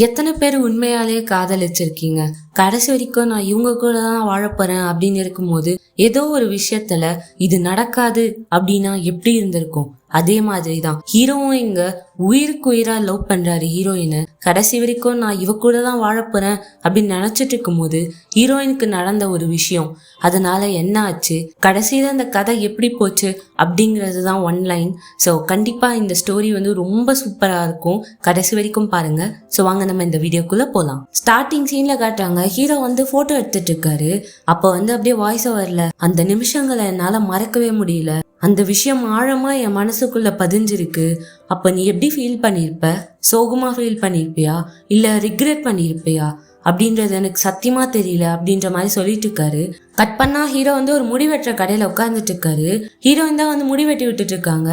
எத்தனை பேர் உண்மையாலே காதலிச்சிருக்கீங்க? கடைசி வரைக்கும் நான் இவங்க கூட தான் வாழப்போறேன் அப்படின்னு இருக்கும்போது ஏதோ ஒரு விஷயத்துல இது நடக்காது அப்படின்னா எப்படி இருந்திருக்கும்? அதே மாதிரிதான் ஹீரோவும் இங்க உயிருக்கு உயிரா லவ் பண்றாரு ஹீரோயினை. கடைசி வரைக்கும் நான் இவ கூட தான் வாழப்போறேன் அப்படின்னு நினைச்சிட்டு இருக்கும் போது ஹீரோயினுக்கு நடந்த ஒரு விஷயம், அதனால என்ன ஆச்சு, கடைசியில அந்த கதை எப்படி போச்சு அப்படிங்கிறது தான் ஒன்லைன். ஸோ கண்டிப்பா இந்த ஸ்டோரி ரொம்ப சூப்பரா இருக்கும், கடைசி வரைக்கும் பாருங்க. ஸோ வாங்க நம்ம இந்த வீடியோக்குள்ள போலாம். ஸ்டார்டிங் சீன்ல காட்டுறாங்க, ஹீரோ போட்டோ எடுத்துட்டு இருக்காரு. அப்ப அப்படியே வாய்ஸ் வரல. அந்த நிமிஷங்களை என்னால மறக்கவே முடியல. அந்த விஷயம் ஆழமா என் மனசுக்குள்ள பதிஞ்சிருக்கு. அப்ப நீ எப்படி ஃபீல் பண்ணிருப்ப? சோகமா ஃபீல் பண்ணிருப்பியா இல்ல ரிக்ரெட் பண்ணிருப்பியா அப்படின்றது எனக்கு சத்தியமா தெரியல அப்படின்ற மாதிரி சொல்லிட்டு இருக்காரு. கட் பண்ணா ஹீரோ ஒரு முடிவெட்டுற கடையில உட்காந்துட்டு இருக்காரு. ஹீரோயின் தான் முடிவெட்டி விட்டுட்டு இருக்காங்க.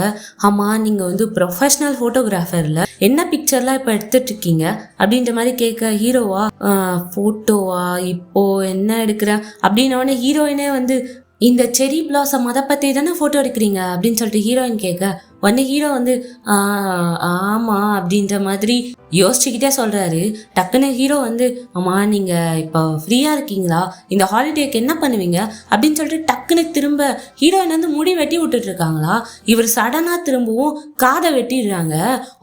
ஆமா, நீங்க ப்ரொஃபஷனல் போட்டோகிராஃபர்ல என்ன பிக்சர்லாம் இப்ப எடுத்துட்டு இருக்கீங்க அப்படின்ற மாதிரி கேட்க, ஹீரோவா போட்டோவா இப்போ என்ன எடுக்கிற அப்படின்னோடனே ஹீரோயினே இந்த செரி பிளாசம் அதை பத்தி தானே போட்டோ எடுக்கிறீங்க அப்படின்னு சொல்லிட்டு ஹீரோயின் கேட்க, உடனே ஹீரோ ஆமா அப்படின்ற மாதிரி யோசிச்சுக்கிட்டே சொல்றாரு. டக்குன்னு ஹீரோ ஆமா நீங்க இப்போ ஃப்ரீயா இருக்கீங்களா, இந்த ஹாலிடேக்கு என்ன பண்ணுவீங்க அப்படின்னு சொல்லிட்டு டக்குன்னு திரும்ப ஹீரோயின் முடி வெட்டி விட்டுட்டு இருக்காங்களா. இவர் சடனா திரும்பவும் காதை வெட்டிடுறாங்க.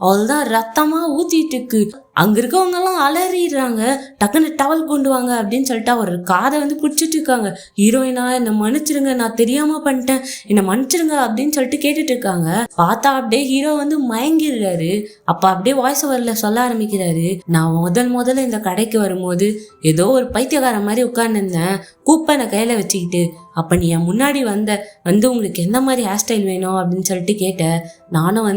அவள்தான் ரத்தமா ஊத்திட்டு இருக்கு. அங்க இருக்கவங்க எல்லாம் அலறிடுறாங்க. டக்குன்னு டவல் கொண்டு வாங்க அப்படின்னு சொல்லிட்டு அவர் காதை பிடிச்சிட்டு இருக்காங்க. ஹீரோயினா என்னை மன்னிச்சிருங்க, நான் தெரியாம பண்ணிட்டேன், என்னை மன்னிச்சிருங்க அப்படின்னு சொல்லிட்டு கேட்டுட்டு இருக்காங்க. பார்த்தா அப்படியே ஹீரோ மயங்கிடுறாரு. அப்ப அப்படியே வாய்ஸ் ஓவர்ல சொல்ல ஆரம்பிக்கிறாரு, நான் முதல்ல இந்த கடைக்கு வரும்போது ஏதோ ஒரு பைத்தியக்கார மாதிரி உட்கார்ந்துருந்தேன், கூப்பனை கையில வச்சுக்கிட்டு. அப்ப நீ என் முன்னாடி உங்களுக்கு எந்த மாதிரி ஹேர் ஸ்டைல் வேணும் அப்படின்னு சொல்லிட்டு கேட்ட. நானும்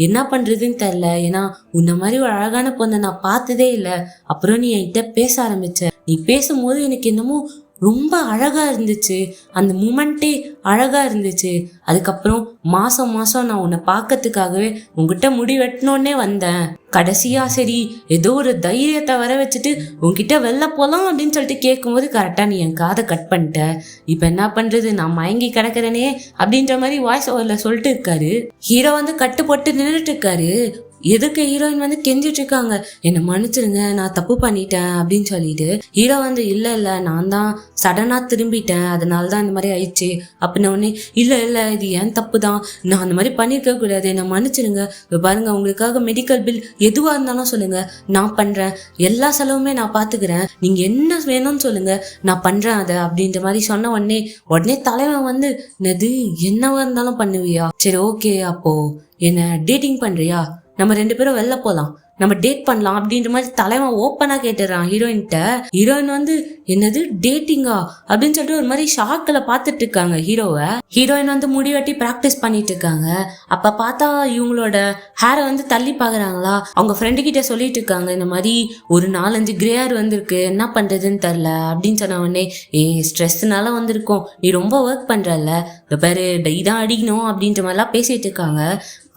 என்ன பண்றதுன்னு தெரியல, ஏன்னா உன்ன மாதிரி ஒரு அழகான பொண்ணை நான் பார்த்ததே இல்லை. அப்புறம் நீ என்கிட்ட பேச ஆரம்பிச்ச. நீ பேசும்போது எனக்கு என்னமோ ரொம்ப அழகா இருந்துச்சு, அந்த மூமெண்டே அழகா இருந்துச்சு. அதுக்கப்புறம் மாசம் நான் உன்னை பார்க்கறதுக்காகவே உங்ககிட்ட முடி வெட்டணுன்னே வந்தேன். கடைசியா சரி ஏதோ ஒரு தைரியத்தை வர வச்சுட்டு உன்கிட்ட வெளில போலாம் அப்படின்னு சொல்லிட்டு கேட்கும்போது கரெக்டா நீ என் காதை கட் பண்ணிட்ட. இப்ப என்ன பண்றது, நான் மயங்கி கிடக்குறேனே அப்படின்ற மாதிரி வாய்ஸ் ஓவர்ல சொல்லிட்டு இருக்காரு. ஹீரோ கட்டு போட்டு நின்றுட்டு இருக்காரு. எதுக்கு ஹீரோயின் கெஞ்சிட்டு இருக்காங்க, என்னை மன்னிச்சிருங்க, நான் தப்பு பண்ணிட்டேன் அப்படின்னு சொல்லிட்டு. ஹீரோ இல்ல நான் தான் சடனா திரும்பிட்டேன், அதனாலதான் இந்த மாதிரி ஆயிடுச்சு அப்படின்னு உடனே, இல்ல இது ஏன் தப்பு தான், நான் அந்த மாதிரி பண்ணிருக்க கூடாது, என்னை மன்னிச்சிருங்க. பாருங்க, உங்களுக்காக மெடிக்கல் பில் எதுவா இருந்தாலும் சொல்லுங்க, நான் பண்றேன், எல்லா செலவுமே நான் பாத்துக்கிறேன், நீங்க என்ன வேணும்னு சொல்லுங்க, நான் பண்றேன் அதை அப்படின்ற மாதிரி சொன்ன உடனே தலைவன் நெது என்னவா இருந்தாலும் பண்ணுவியா, சரி ஓகே அப்போ என்ன டேட்டிங் பண்றியா, நம்ம 2 பேரும் வெளில போலாம், நம்ம டேட் பண்ணலாம் அப்படின்ற மாதிரி தலைவன் ஓப்பனா கேட்டுறான் ஹீரோயின்ட்ட. ஹீரோயின் என்னது டேட்டிங்கா அப்படின்னு சொல்லிட்டு ஒரு மாதிரி ஷாக்கில் பார்த்துட்டு இருக்காங்க ஹீரோவை. ஹீரோயின் முடி வெட்டி பிராக்டிஸ் பண்ணிட்டு இருக்காங்க. அப்ப பார்த்தா இவங்களோட ஹேரை தள்ளி பாக்குறாங்களா. அவங்க ஃப்ரெண்டு கிட்ட சொல்லிட்டு இருக்காங்க, இந்த மாதிரி ஒரு 4-5 கிரே ஹேர் வந்திருக்கு, என்ன பண்றதுன்னு தெரியல அப்படின்னு சொன்ன உடனே, ஸ்ட்ரெஸ்னால வந்திருக்கோம், நீ ரொம்ப ஒர்க் பண்றல, இந்த பேரு இதான் அடிக்கணும் அப்படின்ற மாதிரிலாம் பேசிட்டு இருக்காங்க.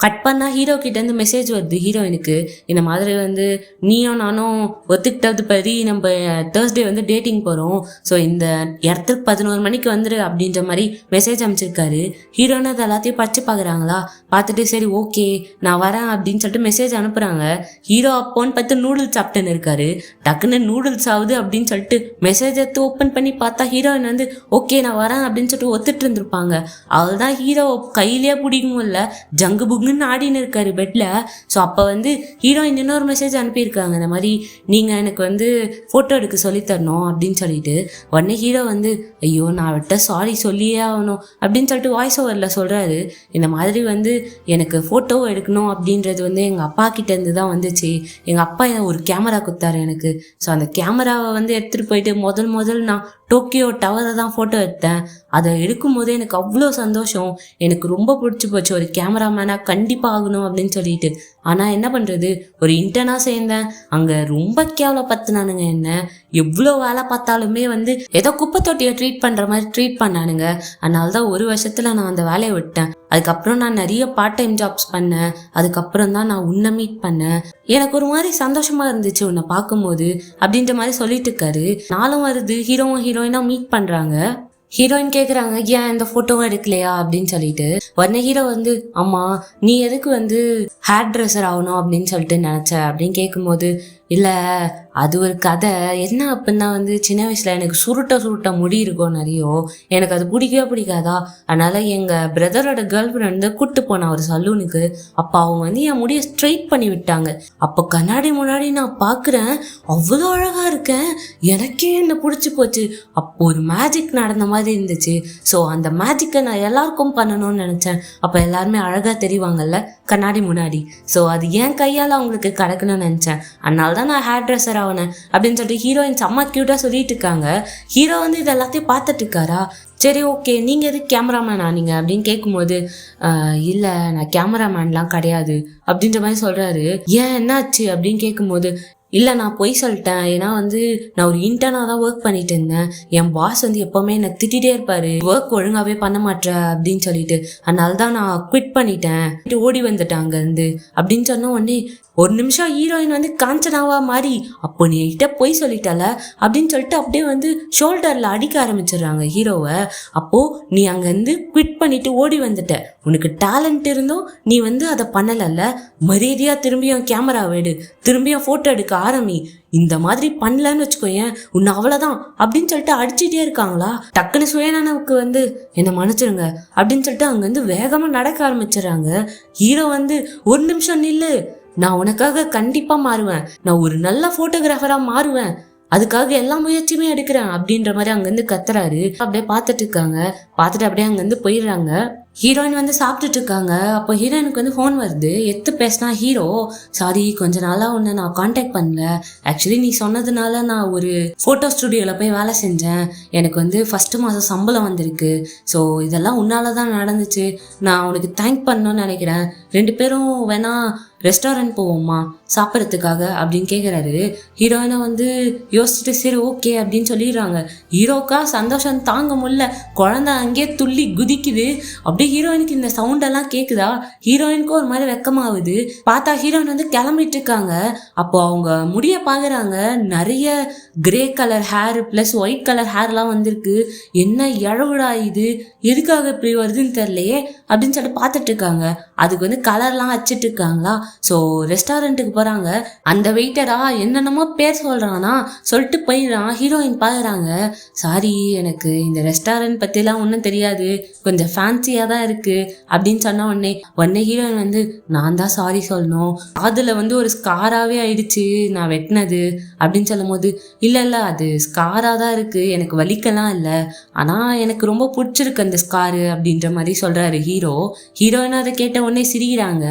கட் பண்ணா ஹீரோ கிட்ட மெசேஜ் வருது ஹீரோயினுக்கு, இந்த மாதிரி நீயும் நானும் ஒத்துக்கிட்டது படி நம்ம தேர்ஸ்டே டேட்டிங் போறோம், ஸோ இந்த இடத்துக்கு 11 மணிக்கு வந்துரு அப்படின்ற மாதிரி மெசேஜ் அமைச்சிருக்காரு. ஹீரோயின் அது எல்லாத்தையும் படிச்சு பாக்குறாங்களா. பார்த்துட்டு சரி ஓகே நான் வரேன் அப்படின்னு சொல்லிட்டு மெசேஜ் அனுப்புறாங்க. ஹீரோ அப்போன்னு பார்த்து நூடுல்ஸ் சாப்பிட்டுன்னு இருக்காரு. டக்குன்னு நூடுல்ஸ் ஆகுது அப்படின்னு சொல்லிட்டு மெசேஜ் எடுத்து ஓப்பன் பண்ணி பார்த்தா ஹீரோயின் ஓகே நான் வரேன் அப்படின்னு சொல்லிட்டு ஒத்துட்டு இருந்திருப்பாங்க. அவள்தான் ஹீரோ கையிலேயே பிடிக்கும் இல்ல, ஜங்கு புங்கு ஆடின்னு இருக்காரு பெட்ல. ஸோ அப்போ ஹீரோயின் இன்னொரு மெசேஜ் அனுப்பியிருக்காங்க, இந்த மாதிரி நீங்க எனக்கு போட்டோ எடுக்க சொல்லி தரணும் அப்படின்னு சொல்லிட்டு. உடனே ஹீரோ ஐயோ நான் விட்ட சாரி சொல்லியே ஆகணும் அப்படின்னு சொல்லிட்டு வாய்ஸ் ஓவர்ல சொல்றாரு. இந்த மாதிரி எனக்கு போட்டோ எடுக்கணும் அப்படின்றது எங்க அப்பா கிட்ட இருந்து தான் வந்துச்சு. எங்க அப்பா ஒரு கேமரா கொடுத்தாரு எனக்கு. ஸோ அந்த கேமராவை எடுத்துட்டு போயிட்டு முதல் நான் டோக்கியோ டவரை தான் போட்டோ எடுத்தேன். அதை எடுக்கும் போதே எனக்கு அவ்வளோ சந்தோஷம், எனக்கு ரொம்ப பிடிச்சி போச்சு, ஒரு கேமராமேனா கண்டிப்பா ஆகணும் அப்படின்னு சொல்லிட்டு. ஆனா என்ன பண்றது, ஒரு இன்டர்னா சேர்ந்தேன், அங்க ரொம்ப கேவலப்படுத்தினானுங்க என்ன. எவ்வளோ வேலை பார்த்தாலுமே ஏதோ குப்பை தொட்டியை ட்ரீட் பண்ற மாதிரி ட்ரீட் பண்ணானுங்க. அதனாலதான் 1 வருஷத்துல நான் அந்த வேலையை விட்டேன். அதுக்கப்புறம் நான் நிறைய பார்ட் டைம் ஜாப்ஸ் பண்ணேன். அதுக்கப்புறம் தான் நான் உன்னை மீட் பண்ணேன். எனக்கு ஒரு மாதிரி சந்தோஷமா இருந்துச்சு உன்னை பார்க்கும்போது அப்படின்ற மாதிரி சொல்லிட்டு இருக்காரு. நாளும் வருது, ஹீரோவும் ஹீரோயினா மீட் பண்றாங்க. ஹீரோயின் கேக்குறாங்க, ஏன் இந்த போட்டோவும் எடுக்கலையா அப்படின்னு சொல்லிட்டு. உடனே ஹீரோ அம்மா நீ எதுக்கு ஹேர் ட்ரெஸ்ஸர் ஆகணும் அப்படின்னு சொல்லிட்டு நினைச்ச அப்படின்னு கேட்கும்போது, இல்ல அது ஒரு கதை. என்ன அப்படின்னா வந்து சின்ன வயசுல எனக்கு சுருட்ட முடி இருக்கும் நிறைய. எனக்கு அது பிடிக்கவே பிடிக்காதா. அதனால எங்க பிரதரோட கேர்ள் ஃப்ரெண்ட் கூட்டு போனா ஒரு சலூனுக்கு. அப்ப அவங்க வந்து என் முடியை ஸ்ட்ரைட் பண்ணி விட்டாங்க. அப்ப கண்ணாடி முன்னாடி நான் பாக்குறேன், அவ்வளோ அழகா இருக்கேன். எனக்கே என்ன பிடிச்சி போச்சு. அப்போ ஒரு மேஜிக் நடந்த மாதிரி இருந்துச்சு. ஸோ அந்த மேஜிக்கை நான் எல்லாருக்கும் பண்ணணும்னு நினைச்சேன். அப்ப எல்லாருமே அழகா தெரிவாங்கல்ல கண்ணாடி முன்னாடி. ஸோ அது என் கையால் அவங்களுக்கு கிடைக்கணும்னு நினச்சேன். அதனால தான் நான் ஹேர் ட்ரெஸ்ஸர் ஆகினேன் அப்படின்னு சொல்லிட்டு ஹீரோயின் செம்ம க்யூட்டாக சொல்லிட்டு இருக்காங்க. ஹீரோ வந்து இது எல்லாத்தையும் பார்த்துட்டு இருக்காரா. சரி ஓகே, நீங்கள் எது கேமராமேன் ஆனீங்க அப்படின்னு கேட்கும்போது இல்லை நான் கேமராமேன்லாம் கிடையாது அப்படின்ற மாதிரி சொல்கிறாரு. ஏன் என்னாச்சு அப்படின்னு கேட்கும்போது இல்லை நான் பொய் சொல்லிட்டேன். ஏன்னா வந்து நான் ஒரு இன்டர்னாக தான் ஒர்க் பண்ணிட்டு இருந்தேன். என் பாஸ் வந்து எப்போவுமே என்னை திட்டிகிட்டே இருப்பார், ஒர்க் ஒழுங்காகவே பண்ண மாட்டேன் அப்படின்னு சொல்லிட்டு. அதனால தான் நான் குவிட் பண்ணிட்டேன், ஓடி வந்துட்டேன் அங்கேருந்து அப்படின்னு சொன்ன உடனே ஒரு நிமிஷம் ஹீரோயின் வந்து காஞ்சனாவா மாறி, அப்போ நீ கிட்ட பொய் சொல்லிட்டால அப்படின்னு சொல்லிட்டு அப்படியே வந்து ஷோல்டரில் அடிக்க ஆரம்பிச்சிடுறாங்க ஹீரோவை. அப்போது நீ அங்கேருந்து குவிட் பண்ணிட்டு ஓடி வந்துட்ட, உனக்கு டேலண்ட் இருந்தும் நீ வந்து அதை பண்ணலைல்ல, மரியாதையாக திரும்பியும் கேமரா வேடு, திரும்பியும் ஃபோட்டோ எடுக்க ஆரம்பி, இந்த மாதிரி பண்ணலன்னு வச்சுக்கோயேன் உன்னை அவ்வளோதான் அப்படின்னு சொல்லிட்டு அடிச்சுட்டே இருக்காங்களா. டக்குன்னு சுயநனவுக்கு வந்து என்னை மன்னிச்சிருங்க அப்படின்னு சொல்லிட்டு அங்கேருந்து வேகமாக நடக்க ஆரம்பிச்சிடுறாங்க. ஹீரோ வந்து ஒரு நிமிஷம் நில்லு, நான் உனக்காக கண்டிப்பா மாறுவேன், நான் ஒரு நல்ல போட்டோகிராஃபரா மாறுவேன், அதுக்காக எல்லா முயற்சியுமே எடுக்கிறேன் அப்படின்ற மாதிரி அங்கேருந்து கத்துறாரு. அப்படியே பார்த்துட்டு இருக்காங்க. பார்த்துட்டு அப்படியே அங்கேருந்து போயிடுறாங்க. ஹீரோயின் வந்து சாப்பிட்டுட்டு இருக்காங்க. அப்போ ஹீரோயினுக்கு வந்து ஃபோன் வருது. எடுத்து பேசினா ஹீரோ, சாரி கொஞ்ச நாளாக ஒன்று நான் காண்டாக்ட் பண்ணல, ஆக்சுவலி நீ சொன்னதுனால நான் ஒரு ஃபோட்டோ ஸ்டுடியோவில் போய் வேலை செஞ்சேன், எனக்கு வந்து ஃபஸ்ட்டு மாதம் சம்பளம் வந்திருக்கு, ஸோ இதெல்லாம் உன்னால தான் நடந்துச்சு, நான் உனக்கு தேங்க் பண்ணணும்னு நினைக்கிறேன், ரெண்டு பேரும் வேணா ரெஸ்டாரண்ட் போவோமா சாப்பிட்றதுக்காக அப்படின்னு கேட்குறாரு. ஹீரோயினை வந்து யோசிச்சுட்டு சரி ஓகே அப்படின்னு சொல்லிடுறாங்க. ஹீரோக்கா சந்தோஷம் தாங்க முடியல, குழந்தை அங்கேயே துள்ளி குதிக்குது. அப்படியே ஹீரோயினுக்கு இந்த சவுண்டெல்லாம் கேட்குதா, ஹீரோயினுக்கும் ஒரு மாதிரி வெக்கமாகுது. பார்த்தா ஹீரோயின் வந்து கிளம்பிட்டு இருக்காங்க. அப்போ அவங்க முடிய பார்க்குறாங்க, நிறைய grey colour hair plus white colour ஹேர்லாம் வந்திருக்கு. என்ன இழவுடா இது, எதுக்காக இப்படி வருதுன்னு தெரியலையே அப்படின்னு சொல்லிட்டு பார்த்துட்டு இருக்காங்க. அதுக்கு வந்து கலர்லாம் வச்சுட்டு இருக்காங்களா. ஸோ ரெஸ்டாரண்ட்டுக்கு போகிறாங்க. அந்த வெயிட்டரா என்னென்னமோ பேர் சொல்கிறானா சொல்லிட்டு போயிடுறான். ஹீரோயின் பார்க்குறாங்க, சாரி எனக்கு இந்த ரெஸ்டாரண்ட் பற்றிலாம் ஒன்றும் தெரியாது, கொஞ்சம் ஃபேன்சியாக தான் இருக்குது அப்படின்னு சொன்ன உடனே ஹீரோயின் வந்து நான் தான் சாரி சொல்லணும், அதில் வந்து ஒரு ஸ்காராகவே ஆயிடுச்சு நான் வெட்டினது அப்படின்னு சொல்லும் போது இல்லை அது ஸ்காராக தான் இருக்குது, எனக்கு வலிக்கலாம் இல்லை, ஆனால் எனக்கு ரொம்ப பிடிச்சிருக்கு அந்த ஸ்காரு அப்படின்ற மாதிரி சொல்கிறாரு ஹீரோ. ஹீரோயின் அதை கேட்ட உடனே சிரிக்கிறாங்க.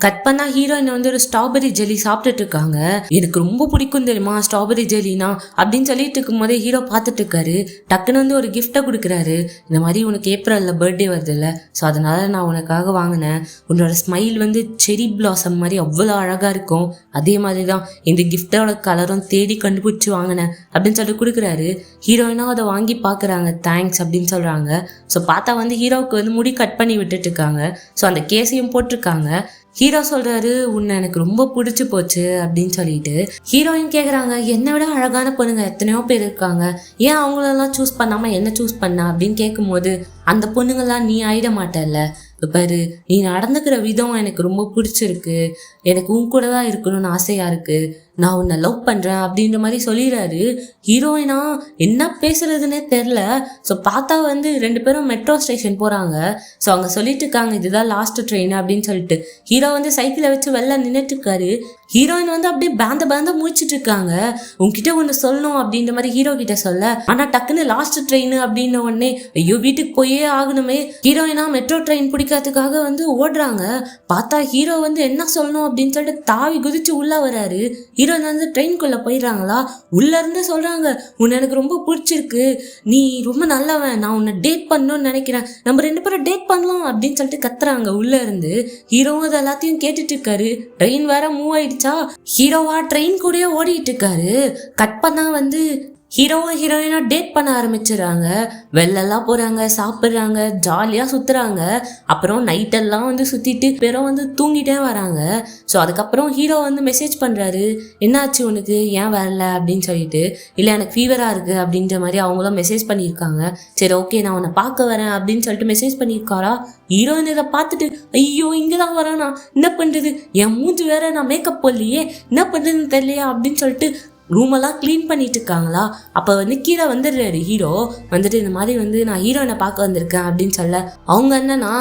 கட் பண்ணா ஹீரோயின் வந்து ஒரு ஸ்ட்ராபெரி ஜெல்லி சாப்பிட்டுட்டு இருக்காங்க. எனக்கு ரொம்ப பிடிக்கும் தெரியுமா ஸ்ட்ராபெரி ஜெல்லினா அப்படின்னு சொல்லிட்டு இருக்கும் போதே ஹீரோ பார்த்துட்டு இருக்காரு. டக்குன்னு வந்து ஒரு கிஃப்டை கொடுக்குறாரு. இந்த மாதிரி உனக்கு ஏப்ரலில் பர்த்டே வருது இல்லை, ஸோ அதனால நான் உனக்காக வாங்கினேன், உன்னோட ஸ்மைல் வந்து செரி பிளாசம் மாதிரி அவ்வளோ அழகாக இருக்கும், அதே மாதிரி தான் இந்த கிஃப்டோட கலரும் தேடி கண்டுபிடிச்சி வாங்கினேன் அப்படின்னு சொல்லிட்டு கொடுக்குறாரு. ஹீரோயினும் அதை வாங்கி பார்க்குறாங்க, தேங்க்ஸ் அப்படின்னு சொல்கிறாங்க. ஸோ பார்த்தா வந்து ஹீரோவுக்கு வந்து முடி கட் பண்ணி விட்டுட்டு இருக்காங்க. ஸோ அந்த கேஸையும் போட்டிருக்காங்க. ஹீரோ சொல்றாரு, உன்னை எனக்கு ரொம்ப பிடிச்சி போச்சு அப்படின்னு சொல்லிட்டு. ஹீரோயின் கேட்குறாங்க, என்னை விட அழகான பொண்ணுங்க எத்தனையோ பேர் இருக்காங்க, ஏன் அவங்களெல்லாம் சூஸ் பண்ணாம என்ன சூஸ் பண்ண அப்படின்னு கேட்கும்போது அந்த பொண்ணுங்கள்லாம் நீ ஆயிட மாட்டல்ல, பாரு நீ நடந்துக்கிற விதம் எனக்கு ரொம்ப பிடிச்சிருக்கு, எனக்கு உன் கூட தான் இருக்கணும்னு ஆசையா இருக்கு, நான் உன்னை லவ் பண்றேன் அப்படின்ற மாதிரி சொல்லிடுறாரு. ஹீரோயினா என்ன பேசுறதுன்னே தெரில. ஸோ பார்த்தா வந்து ரெண்டு பேரும் மெட்ரோ ஸ்டேஷன் போறாங்க. ஸோ அவங்க சொல்லிட்டு இருக்காங்க இதுதான் லாஸ்ட் ட்ரெயின் அப்படின்னு சொல்லிட்டு. ஹீரோ வந்து சைக்கிளை வச்சு வெளில நின்றுட்டு இருக்காரு. ஹீரோயின் வந்து அப்படியே பேந்த முடிச்சிட்டு இருக்காங்க. உன்கிட்ட ஒன்று சொல்லணும் அப்படின்ற மாதிரி ஹீரோ கிட்ட சொல்ல, ஆனா டக்குன்னு லாஸ்ட் ட்ரெயின் அப்படின்ன உடனே ஐயோ வீட்டுக்கு போயே ஆகணுமே, ஹீரோயினா மெட்ரோ ட்ரெயின் பிடிக்கிறதுக்காக வந்து ஓடுறாங்க. பார்த்தா ஹீரோ வந்து என்ன சொல்லணும் அப்படின்னு சொல்லிட்டு தாவி குதிச்சு உள்ள வராரு. ஹீரோயின் வந்து ட்ரெயின்குள்ள போயிடுறாங்களா. உள்ள இருந்து சொல்றாங்க, உன்னை எனக்கு ரொம்ப பிடிச்சிருக்கு, நீ ரொம்ப நல்லவன், நான் உன்னை டேட் பண்ணணும்னு நினைக்கிறேன், நம்ம ரெண்டு பேரும் டேட் பண்ணலாம் அப்படின்னு சொல்லிட்டு கத்துறாங்க உள்ள இருந்து. ஹீரோவும் அது எல்லாத்தையும் கேட்டுட்டு இருக்காரு. ட்ரெயின் வேற மூவ் ஆயிடுச்சு. ஹீரோவா ட்ரெயின் கூடயே ஓடிட்டு இருக்காரு. கட் பண்ணா வந்து ஹீரோவும் ஹீரோயினும் டேட் பண்ண ஆரம்பிச்சிடுறாங்க. வெளிலலாம் போகிறாங்க, சாப்பிட்றாங்க, ஜாலியாக சுற்றுறாங்க. அப்புறம் நைட்டெல்லாம் வந்து சுற்றிட்டு பேரும் வந்து தூங்கிட்டே வராங்க. ஸோ அதுக்கப்புறம் ஹீரோ வந்து மெசேஜ் பண்ணுறாரு, என்னாச்சு உனக்கு, ஏன் வரல அப்படின்னு சொல்லிட்டு. இல்லை எனக்கு ஃபீவராக இருக்குது அப்படின்ற மாதிரி அவங்களும் மெசேஜ் பண்ணியிருக்காங்க. சரி ஓகே நான் உன்னை பார்க்க வரேன் அப்படின்னு சொல்லிட்டு மெசேஜ் பண்ணியிருக்காரா. ஹீரோயின் இதை பார்த்துட்டு ஐயோ இங்கே தான் வரானா, என்ன பண்ணுறது, என் மூஞ்சி வேற, நான் மேக்கப் போடலையே, என்ன பண்ணுறதுன்னு தெரியலையா அப்படின்னு சொல்லிட்டு ரூமெல்லாம் க்ளீன் பண்ணிட்டு இருக்காங்களா. அப்போ வந்து கீழே வந்துடுறாரு ஹீரோ. வந்துட்டு இந்த மாதிரி வந்து நான் ஹீரோயினை பார்க்க வந்திருக்கேன் அப்படின்னு சொல்ல, அவங்க என்னன்னா,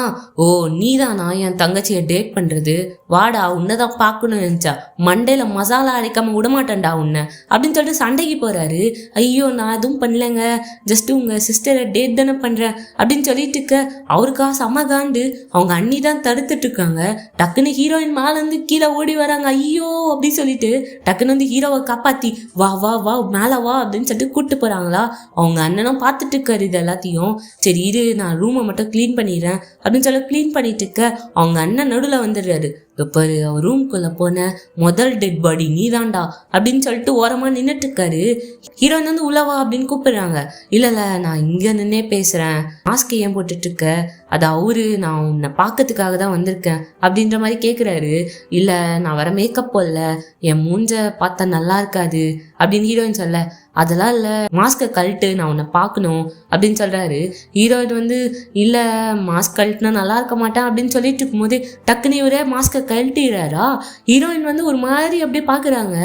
ஓ நீ தானா என் தங்கச்சியை டேட் பண்ணுறது, வாடா உன்னைதான் பார்க்கணும்னு நினச்சா, மண்டையில் மசாலா அரைக்காம விடமாட்டேன்டா உன்னை அப்படின்னு சொல்லிட்டு சண்டைக்கு போகிறாரு. ஐயோ நான் எதுவும் பண்ணலைங்க, ஜஸ்ட்டு உங்கள் சிஸ்டரை டேட் தானே பண்ணுறேன் அப்படின்னு சொல்லிட்டு இருக்க. அவருக்கா செம காண்டு. அவங்க அண்ணி தான் தடுத்துட்டு இருக்காங்க. டக்குன்னு ஹீரோயின் மேலேருந்து கீழே ஓடி வராங்க. ஐயோ அப்படின்னு சொல்லிட்டு டக்குன்னு வந்து ஹீரோவை காப்பாற்றி வா வா வா மேலே வா அப்படின்னு சொல்லிட்டு கூப்பிட்டு போகிறாங்களா. அவங்க அண்ணனும் பார்த்துட்டு இருக்காரு இது எல்லாத்தையும். சரி இரு நான் ரூமை மட்டும் க்ளீன் பண்ணிடுறேன் அப்படின்னு சொல்லி க்ளீன் பண்ணிட்டு இருக்க. அவங்க அண்ணன் நடுவில் வந்துடுறாரு. பாரு அவர் ரூம்குள்ளே போன முதல் டெட் பாடி நீ தான்டா அப்படின்னு சொல்லிட்டு ஓரமாக நின்றுட்டு இருக்காரு. ஹீரோயின் வந்து உள்ளவா அப்படின்னு கூப்பிடுறாங்க. இல்லை நான் இங்கே நின்னே பேசுகிறேன், மாஸ்க் ஏன் போட்டுட்டு இருக்க, அது அவரு, நான் உன்னை பார்க்கறதுக்காக தான் வந்திருக்கேன் அப்படின்ற மாதிரி கேட்குறாரு. இல்லை நான் வர மேக்கப் போடல, என் மூஞ்ச பார்த்தா நல்லா இருக்காது அப்படின்னு ஹீரோயின் சொல்ல, அதெல்லாம் இல்லை மாஸ்கை கழட்டு நான் உன்னை பார்க்கணும் அப்படின்னு சொல்கிறாரு. ஹீரோயின் வந்து இல்லை மாஸ்க் கழட்டுனா நல்லா இருக்க மாட்டேன் அப்படின்னு சொல்லிட்டு இருக்கும்போது டக்குன்னு இவரே மாஸ்கை கழட்டிடுறாரா. ஹீரோயின் வந்து ஒரு மாதிரி அப்படியே பார்க்குறாங்க.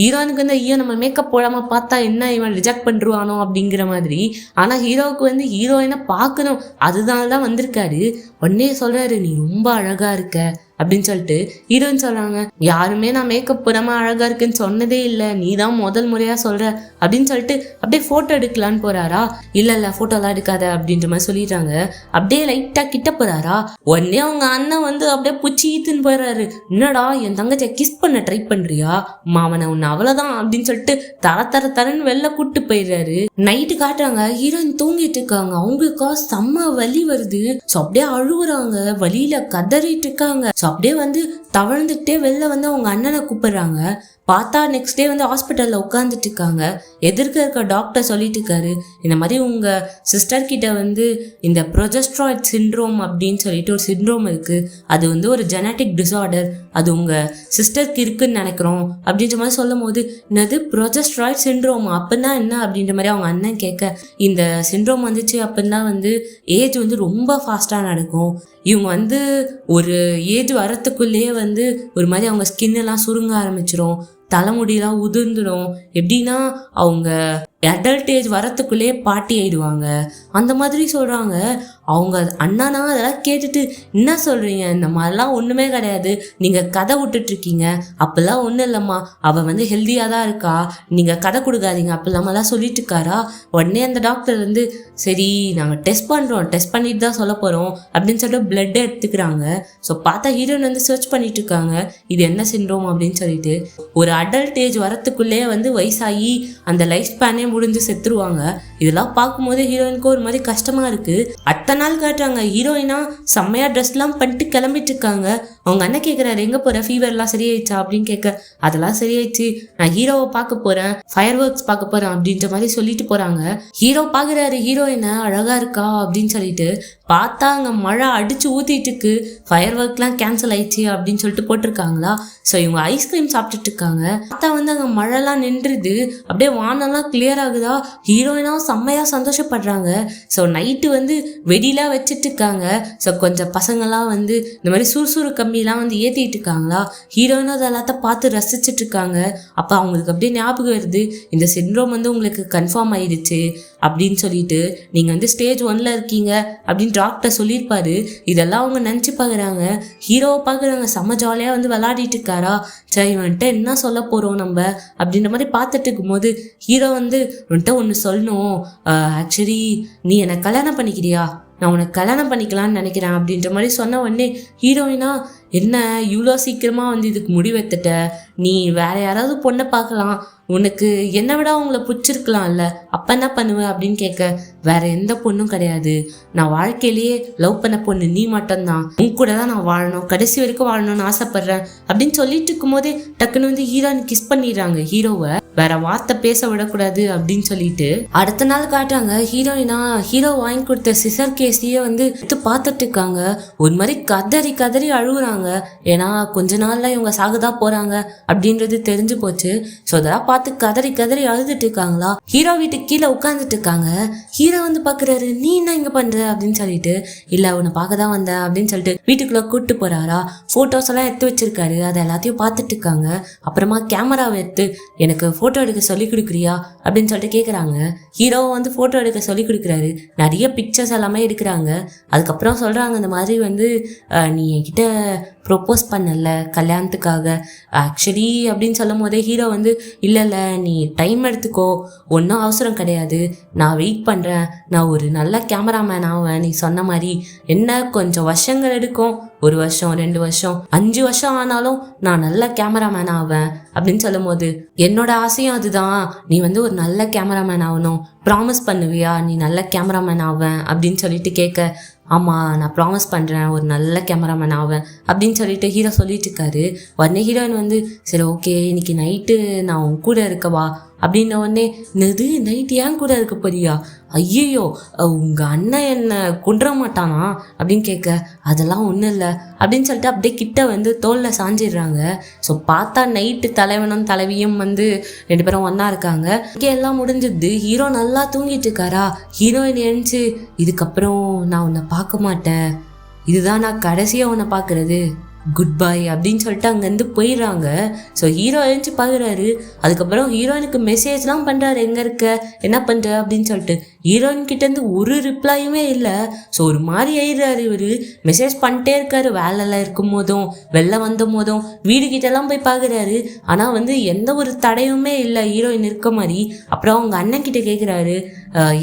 ஹீரோயினுக்கு வந்து ஐயோ நம்ம மேக்கப் போடாமல் பார்த்தா என்ன இவன் ரிஜெக்ட் பண்ணுவானோ அப்படிங்கிற மாதிரி. ஆனால் ஹீரோவுக்கு வந்து ஹீரோயினை பார்க்கணும், அதனால தான் வந்திருக்காரு. உடனே சொல்கிறாரு நீ ரொம்ப அழகாக இருக்க அப்படின்னு சொல்லிட்டு. ஹீரோயின் சொல்கிறாங்க, யாருமே நான் மேக்கப் போடாமல் அழகாக இருக்குன்னு சொன்னதே இல்லை, நீ தான் முதல் முறையாக சொல்கிற அப்படின்னு சொல்லிட்டு அப்படியே ஃபோட்டோ எடுக்கலான்னு போகிறாரா. இல்லை ஃபோட்டோலாம் எடுக்காத அப்படின்ற மாதிரி சொல்லிடுறாங்க. அப்படியே லைட்டாக கிட்ட போகிறாரா. உடனே அவங்க அண்ணன் வந்து அப்படியே புச்சி ஈத்துன்னு போயிடுறாரு. என்னடா என் தங்கச்சியை கிஸ் பண்ண ட்ரை பண்ணுறியா, மாவனை உன்னை அவ்வளோதான் அப்படின்னு சொல்லிட்டு தரன்னு வெளில கூப்பிட்டு போயிடுறாரு. நைட்டு காட்டுறாங்க, ஹீரோயின் தூங்கிட்டு இருக்காங்க. அவங்களுக்கா செம்ம வலி வருது. ஸோ அப்படியே அழுகுறாங்க, வலியில கதறிட்டு இருக்காங்க. அப்படியே வந்து தவழ்ந்துட்டே வெளில வந்து அவங்க அண்ணனை கூப்பிடுறாங்க. பார்த்தா நெக்ஸ்ட் டே வந்து ஹாஸ்பிட்டலில் உட்காந்துட்டு இருக்காங்க. எதிர்க்க இருக்க டாக்டர் சொல்லிட்டு இருக்காரு, இந்த மாதிரி உங்கள் சிஸ்டர் கிட்ட வந்து இந்த ப்ரொஜெஸ்ட்ராய்ட் சிண்ட்ரோம் அப்படின்னு சொல்லிட்டு ஒரு சிண்ட்ரோம் இருக்குது, அது வந்து ஒரு ஜெனட்டிக் டிஸார்டர், அது உங்கள் சிஸ்டருக்கு இருக்குன்னு நினைக்கிறோம் அப்படின்ற மாதிரி சொல்லும் போது, என்னது ப்ரொஜெஸ்ட்ராய்ட் சிண்ட்ரோம் அப்படின்னா என்ன அப்படின்ற மாதிரி அவங்க அண்ணன் கேட்க, இந்த சிண்ட்ரோம் வந்துச்சு அப்படின்னா வந்து ஏஜ் வந்து ரொம்ப ஃபாஸ்ட்டாக நடக்கும். இவங்க வந்து ஒரு ஏஜ் வரத்துக்குள்ளேயே வந்து ஒரு மாதிரி அவங்க ஸ்கின்னெல்லாம் சுருங்க ஆரம்பிச்சிரும், தலைமுடியெல்லாம் உதிர்ந்துடும். எப்படின்னா அவங்க அடல்ட் ஏஜ் வரத்துக்குள்ளேயே பாட்டி ஆயிடுவாங்க அந்த மாதிரி சொல்கிறாங்க. அவங்க அண்ணானா அதெல்லாம் கேட்டுட்டு, என்ன சொல்கிறீங்க, இந்த மாதிரிலாம் ஒன்றுமே கிடையாது, நீங்கள் கதை விட்டுட்ருக்கீங்க, அப்போல்லாம் ஒன்றும் இல்லைம்மா, அவள் வந்து ஹெல்த்தியாக தான் இருக்கா, நீங்கள் கதை கொடுக்காதீங்க அப்படிலாமெல்லாம் சொல்லிட்டு இருக்காரா. உடனே அந்த டாக்டர் வந்து சரி நாங்கள் டெஸ்ட் பண்ணுறோம், டெஸ்ட் பண்ணிட்டு தான் சொல்ல போகிறோம் அப்படின்னு சொல்லிட்டு பிளட்டை எடுத்துக்கிறாங்க. ஸோ பார்த்தா ஹீரோயின் வந்து சர்ச் பண்ணிட்டு இருக்காங்க, இது என்ன சிண்ட்ரோம் அப்படின்னு சொல்லிட்டு. ஒரு அடல்ட் ஏஜ் வரத்துக்குள்ளே வந்து வயசாகி அந்த லைஃப் ஸ்பேனே முடிஞ்சு செத்துருவாங்க. இதெல்லாம் பார்க்கும்போது ஹீரோயினுக்கு ஒரு மாதிரி கஷ்டமாக இருக்குது. அத்தனை நாள் காட்டுறாங்க, ஹீரோயினா செம்மையாக ட்ரெஸ்லாம் பண்ணிட்டு கிளம்பிட்டு இருக்காங்க. அவங்க அண்ணன் கேட்குறாரு, எங்கே போகிற, ஃபீவர்லாம் சரியாயிடுச்சா அப்படின்னு கேட்க, அதெல்லாம் சரியாயிடுச்சு, நான் ஹீரோவை பார்க்க போகிறேன், ஃபயர் ஒர்க்ஸ் பார்க்க போகிறேன் அப்படின்ற மாதிரி சொல்லிட்டு போகிறாங்க. ஹீரோ பார்க்குறாரு ஹீரோயினை அழகாக இருக்கா அப்படின்னு சொல்லிட்டு. பார்த்தா அங்கே மழை அடித்து ஊற்றிட்டு இருக்கு, ஃபயர் ஒர்க்லாம் கேன்சல் ஆயிடுச்சு அப்படின்னு சொல்லிட்டு போட்டிருக்காங்களா. ஸோ இவங்க ஐஸ்கிரீம் சாப்பிட்டுட்டு இருக்காங்க. பார்த்தா வந்து அங்கே மழைலாம் நின்றுது, அப்படியே வானெல்லாம் கிளியர் ஆகுதா. ஹீரோயினாவும் செம்மையாக சந்தோஷப்படுறாங்க. ஸோ நைட்டு வந்து வெடிலாம் வச்சுட்டு இருக்காங்க. ஸோ கொஞ்சம் பசங்கள்லாம் வந்து இந்த மாதிரி சுறுசுறு கம்மியெலாம் வந்து ஏற்றிட்டு இருக்காங்களா. ஹீரோயினும் அதை எல்லாத்தையும் பார்த்து ரசிச்சுட்டு இருக்காங்க. அப்போ அவங்களுக்கு அப்படியே ஞாபகம் வருது, இந்த சிண்ட்ரோம் வந்து உங்களுக்கு கன்ஃபார்ம் ஆயிடுச்சு அப்படின்னு சொல்லிட்டு, நீங்கள் வந்து ஸ்டேஜ் 1ல் இருக்கீங்க அப்படின்னு டாக்டர் சொல்லியிருப்பாரு. இதெல்லாம் அவங்க நினச்சி பார்க்குறாங்க. ஹீரோவை பார்க்குறாங்க, செம்ம ஜாலியாக வந்து விளாடிட்டு இருக்காரா. சரி வந்துட்டு என்ன சொல்ல போகிறோம் நம்ம அப்படின்ற மாதிரி பார்த்துட்டு இருக்கும்போது ஹீரோ வந்து வந்துட்டு ஒன்று சொல்லணும், ஆக்சுவலி நீ என்னை கல்யாணம் பண்ணிக்கிறியா, நான் உனக்கு கல்யாணம் பண்ணிக்கலான்னு நினைக்கிறேன் அப்படின்ற மாதிரி சொன்ன உடனே ஹீரோயினா என்ன இவ்வளோ சீக்கிரமா வந்து இதுக்கு முடிவெடுத்துட்ட, நீ வேற யாராவது பொண்ணை பார்க்கலாம், உனக்கு என்னை விட அவங்கள பிடிச்சிருக்கலாம்ல, அப்ப என்ன பண்ணுவ அப்படின்னு கேட்க, வேற எந்த பொண்ணும் கிடையாது, நான் வாழ்க்கையிலேயே லவ் பண்ண பொண்ணு நீ மட்டும்தான், உன் கூட தான் நான் வாழணும், கடைசி வரைக்கும் வாழணும்னு ஆசைப்படுறேன் அப்படின்னு சொல்லிட்டு இருக்கும் போதே டக்குன்னு வந்து ஹீரோயின் கிஸ் பண்ணிடுறாங்க ஹீரோவை, வேற வார்த்தை பேச விடக்கூடாது அப்படின்னு சொல்லிட்டு. அடுத்த நாள் காட்டுறாங்க ஹீரோயினா ஹீரோ வாங்கி கொடுத்த சிசர் கேஸையே வந்து எடுத்து பார்த்துட்டு இருக்காங்க. ஒரு மாதிரி கதறி கதறி அழுகுறாங்க. ஏன்னா கொஞ்ச நாள்ல இவங்க சாகுதா போறாங்க அப்படின்றது தெரிஞ்சு போச்சு. ஸோ அதெல்லாம் பார்த்து கதறி கதறி அழுதுட்டு இருக்காங்களா. ஹீரோ வீட்டுக்கு கீழே உட்காந்துட்டு இருக்காங்க. ஹீரோ வந்து பாக்குறாரு, நீ என்ன இங்க பண்ற அப்படின்னு சொல்லிட்டு. இல்ல உன்னை பார்க்கதான் வந்த அப்படின்னு சொல்லிட்டு வீட்டுக்குள்ள கூப்பிட்டு போறாரா. போட்டோஸ் எல்லாம் எடுத்து வச்சிருக்காரு, அதை எல்லாத்தையும் பார்த்துட்டு இருக்காங்க. அப்புறமா கேமராவை எடுத்து எனக்கு போட்டோ எடுக்க சொல்லி கொடுக்குறியா அப்படின்னு சொல்லிட்டு கேட்குறாங்க. ஹீரோவை வந்து போட்டோ எடுக்க சொல்லி கொடுக்குறாரு. நிறைய பிக்சர்ஸ் எல்லாமே எடுக்கிறாங்க. அதுக்கப்புறம் சொல்றாங்க, இந்த மாதிரி வந்து நீ என்கிட்ட ப்ரொப்போஸ் பண்ணல கல்யாணத்துக்காக ஆக்சுவலி அப்படின்னு சொல்லும் போதே ஹீரோ வந்து இல்லை நீ டைம் எடுத்துக்கோ, ஒன்றும் அவசரம் கிடையாது, நான் வெயிட் பண்ணுறேன், நான் ஒரு நல்ல கேமராமேன் ஆவேன், நீ சொன்ன மாதிரி என்ன கொஞ்சம் வருஷங்கள் எடுக்கும், 1 வருஷம் 2 வருஷம் 5 வருஷம் ஆனாலும் நான் நல்ல கேமராமேன் ஆவேன் அப்படின்னு சொல்லும் போது, என்னோட ஆசையும் அதுதான், நீ வந்து ஒரு நல்ல கேமராமேன் ஆகணும், ப்ராமிஸ் பண்ணுவியா நீ நல்ல கேமராமேன் ஆவேன் அப்படின்னு சொல்லிட்டு கேட்க, ஆமாம் நான் ப்ராமிஸ் பண்ணுறேன் ஒரு நல்ல கேமராமேன் ஆவேன் அப்படின்னு சொல்லிட்டு ஹீரோ சொல்லிட்டு இருக்காரு. உடனே ஹீரோயின் வந்து சரி ஓகே இன்னைக்கு நைட்டு நான் உன் கூட இருக்கவா அப்படின்ன உடனே, நெது நைட்டு ஏன் கூட இருக்க போறியா, ஐயோ உங்கள் அண்ணன் என்னை கொன்ற மாட்டானா அப்படின்னு கேட்க, அதெல்லாம் ஒன்றும் இல்லை அப்படின்னு சொல்லிட்டு அப்படியே கிட்ட வந்து தோளில் சாஞ்சிடுறாங்க. ஸோ பார்த்தா நைட்டு தலைவனும் தலைவியும் வந்து 2 பேரும் ஒன்றா இருக்காங்க. இங்கே எல்லாம் முடிஞ்சிடுது. ஹீரோ நல்லா தூங்கிட்டு இருக்காரா. ஹீரோயின் எழுந்துச்சு, இதுக்கப்புறம் நான் உன்னை பார்க்க மாட்டேன், இதுதான் நான் கடைசியாக உன்னை பார்க்குறது, குட் பை அப்படின்னு சொல்லிட்டு அங்கேருந்து போயிடுறாங்க. ஸோ ஹீரோ எழுந்துச்சு பார்க்குறாரு. அதுக்கப்புறம் ஹீரோயினுக்கு மெசேஜ்லாம் பண்ணுறாரு, எங்கே இருக்க என்ன பண்ணுற அப்படின்னு சொல்லிட்டு. ஹீரோயின் கிட்டேருந்து ஒரு ரிப்ளையுமே இல்லை. ஸோ ஒரு மாதிரி ஆயிடுறாரு இவர். மெசேஜ் பண்ணிட்டே இருக்காரு, வேலைலாம் இருக்கும் போதும் வெளில வந்த போதும் வீடு கிட்டெல்லாம் போய் பார்க்குறாரு. ஆனால் வந்து எந்த ஒரு தடையுமே இல்லை ஹீரோயின் இருக்க மாதிரி. அப்புறம் அவங்க அண்ணன் கிட்ட கேட்குறாரு,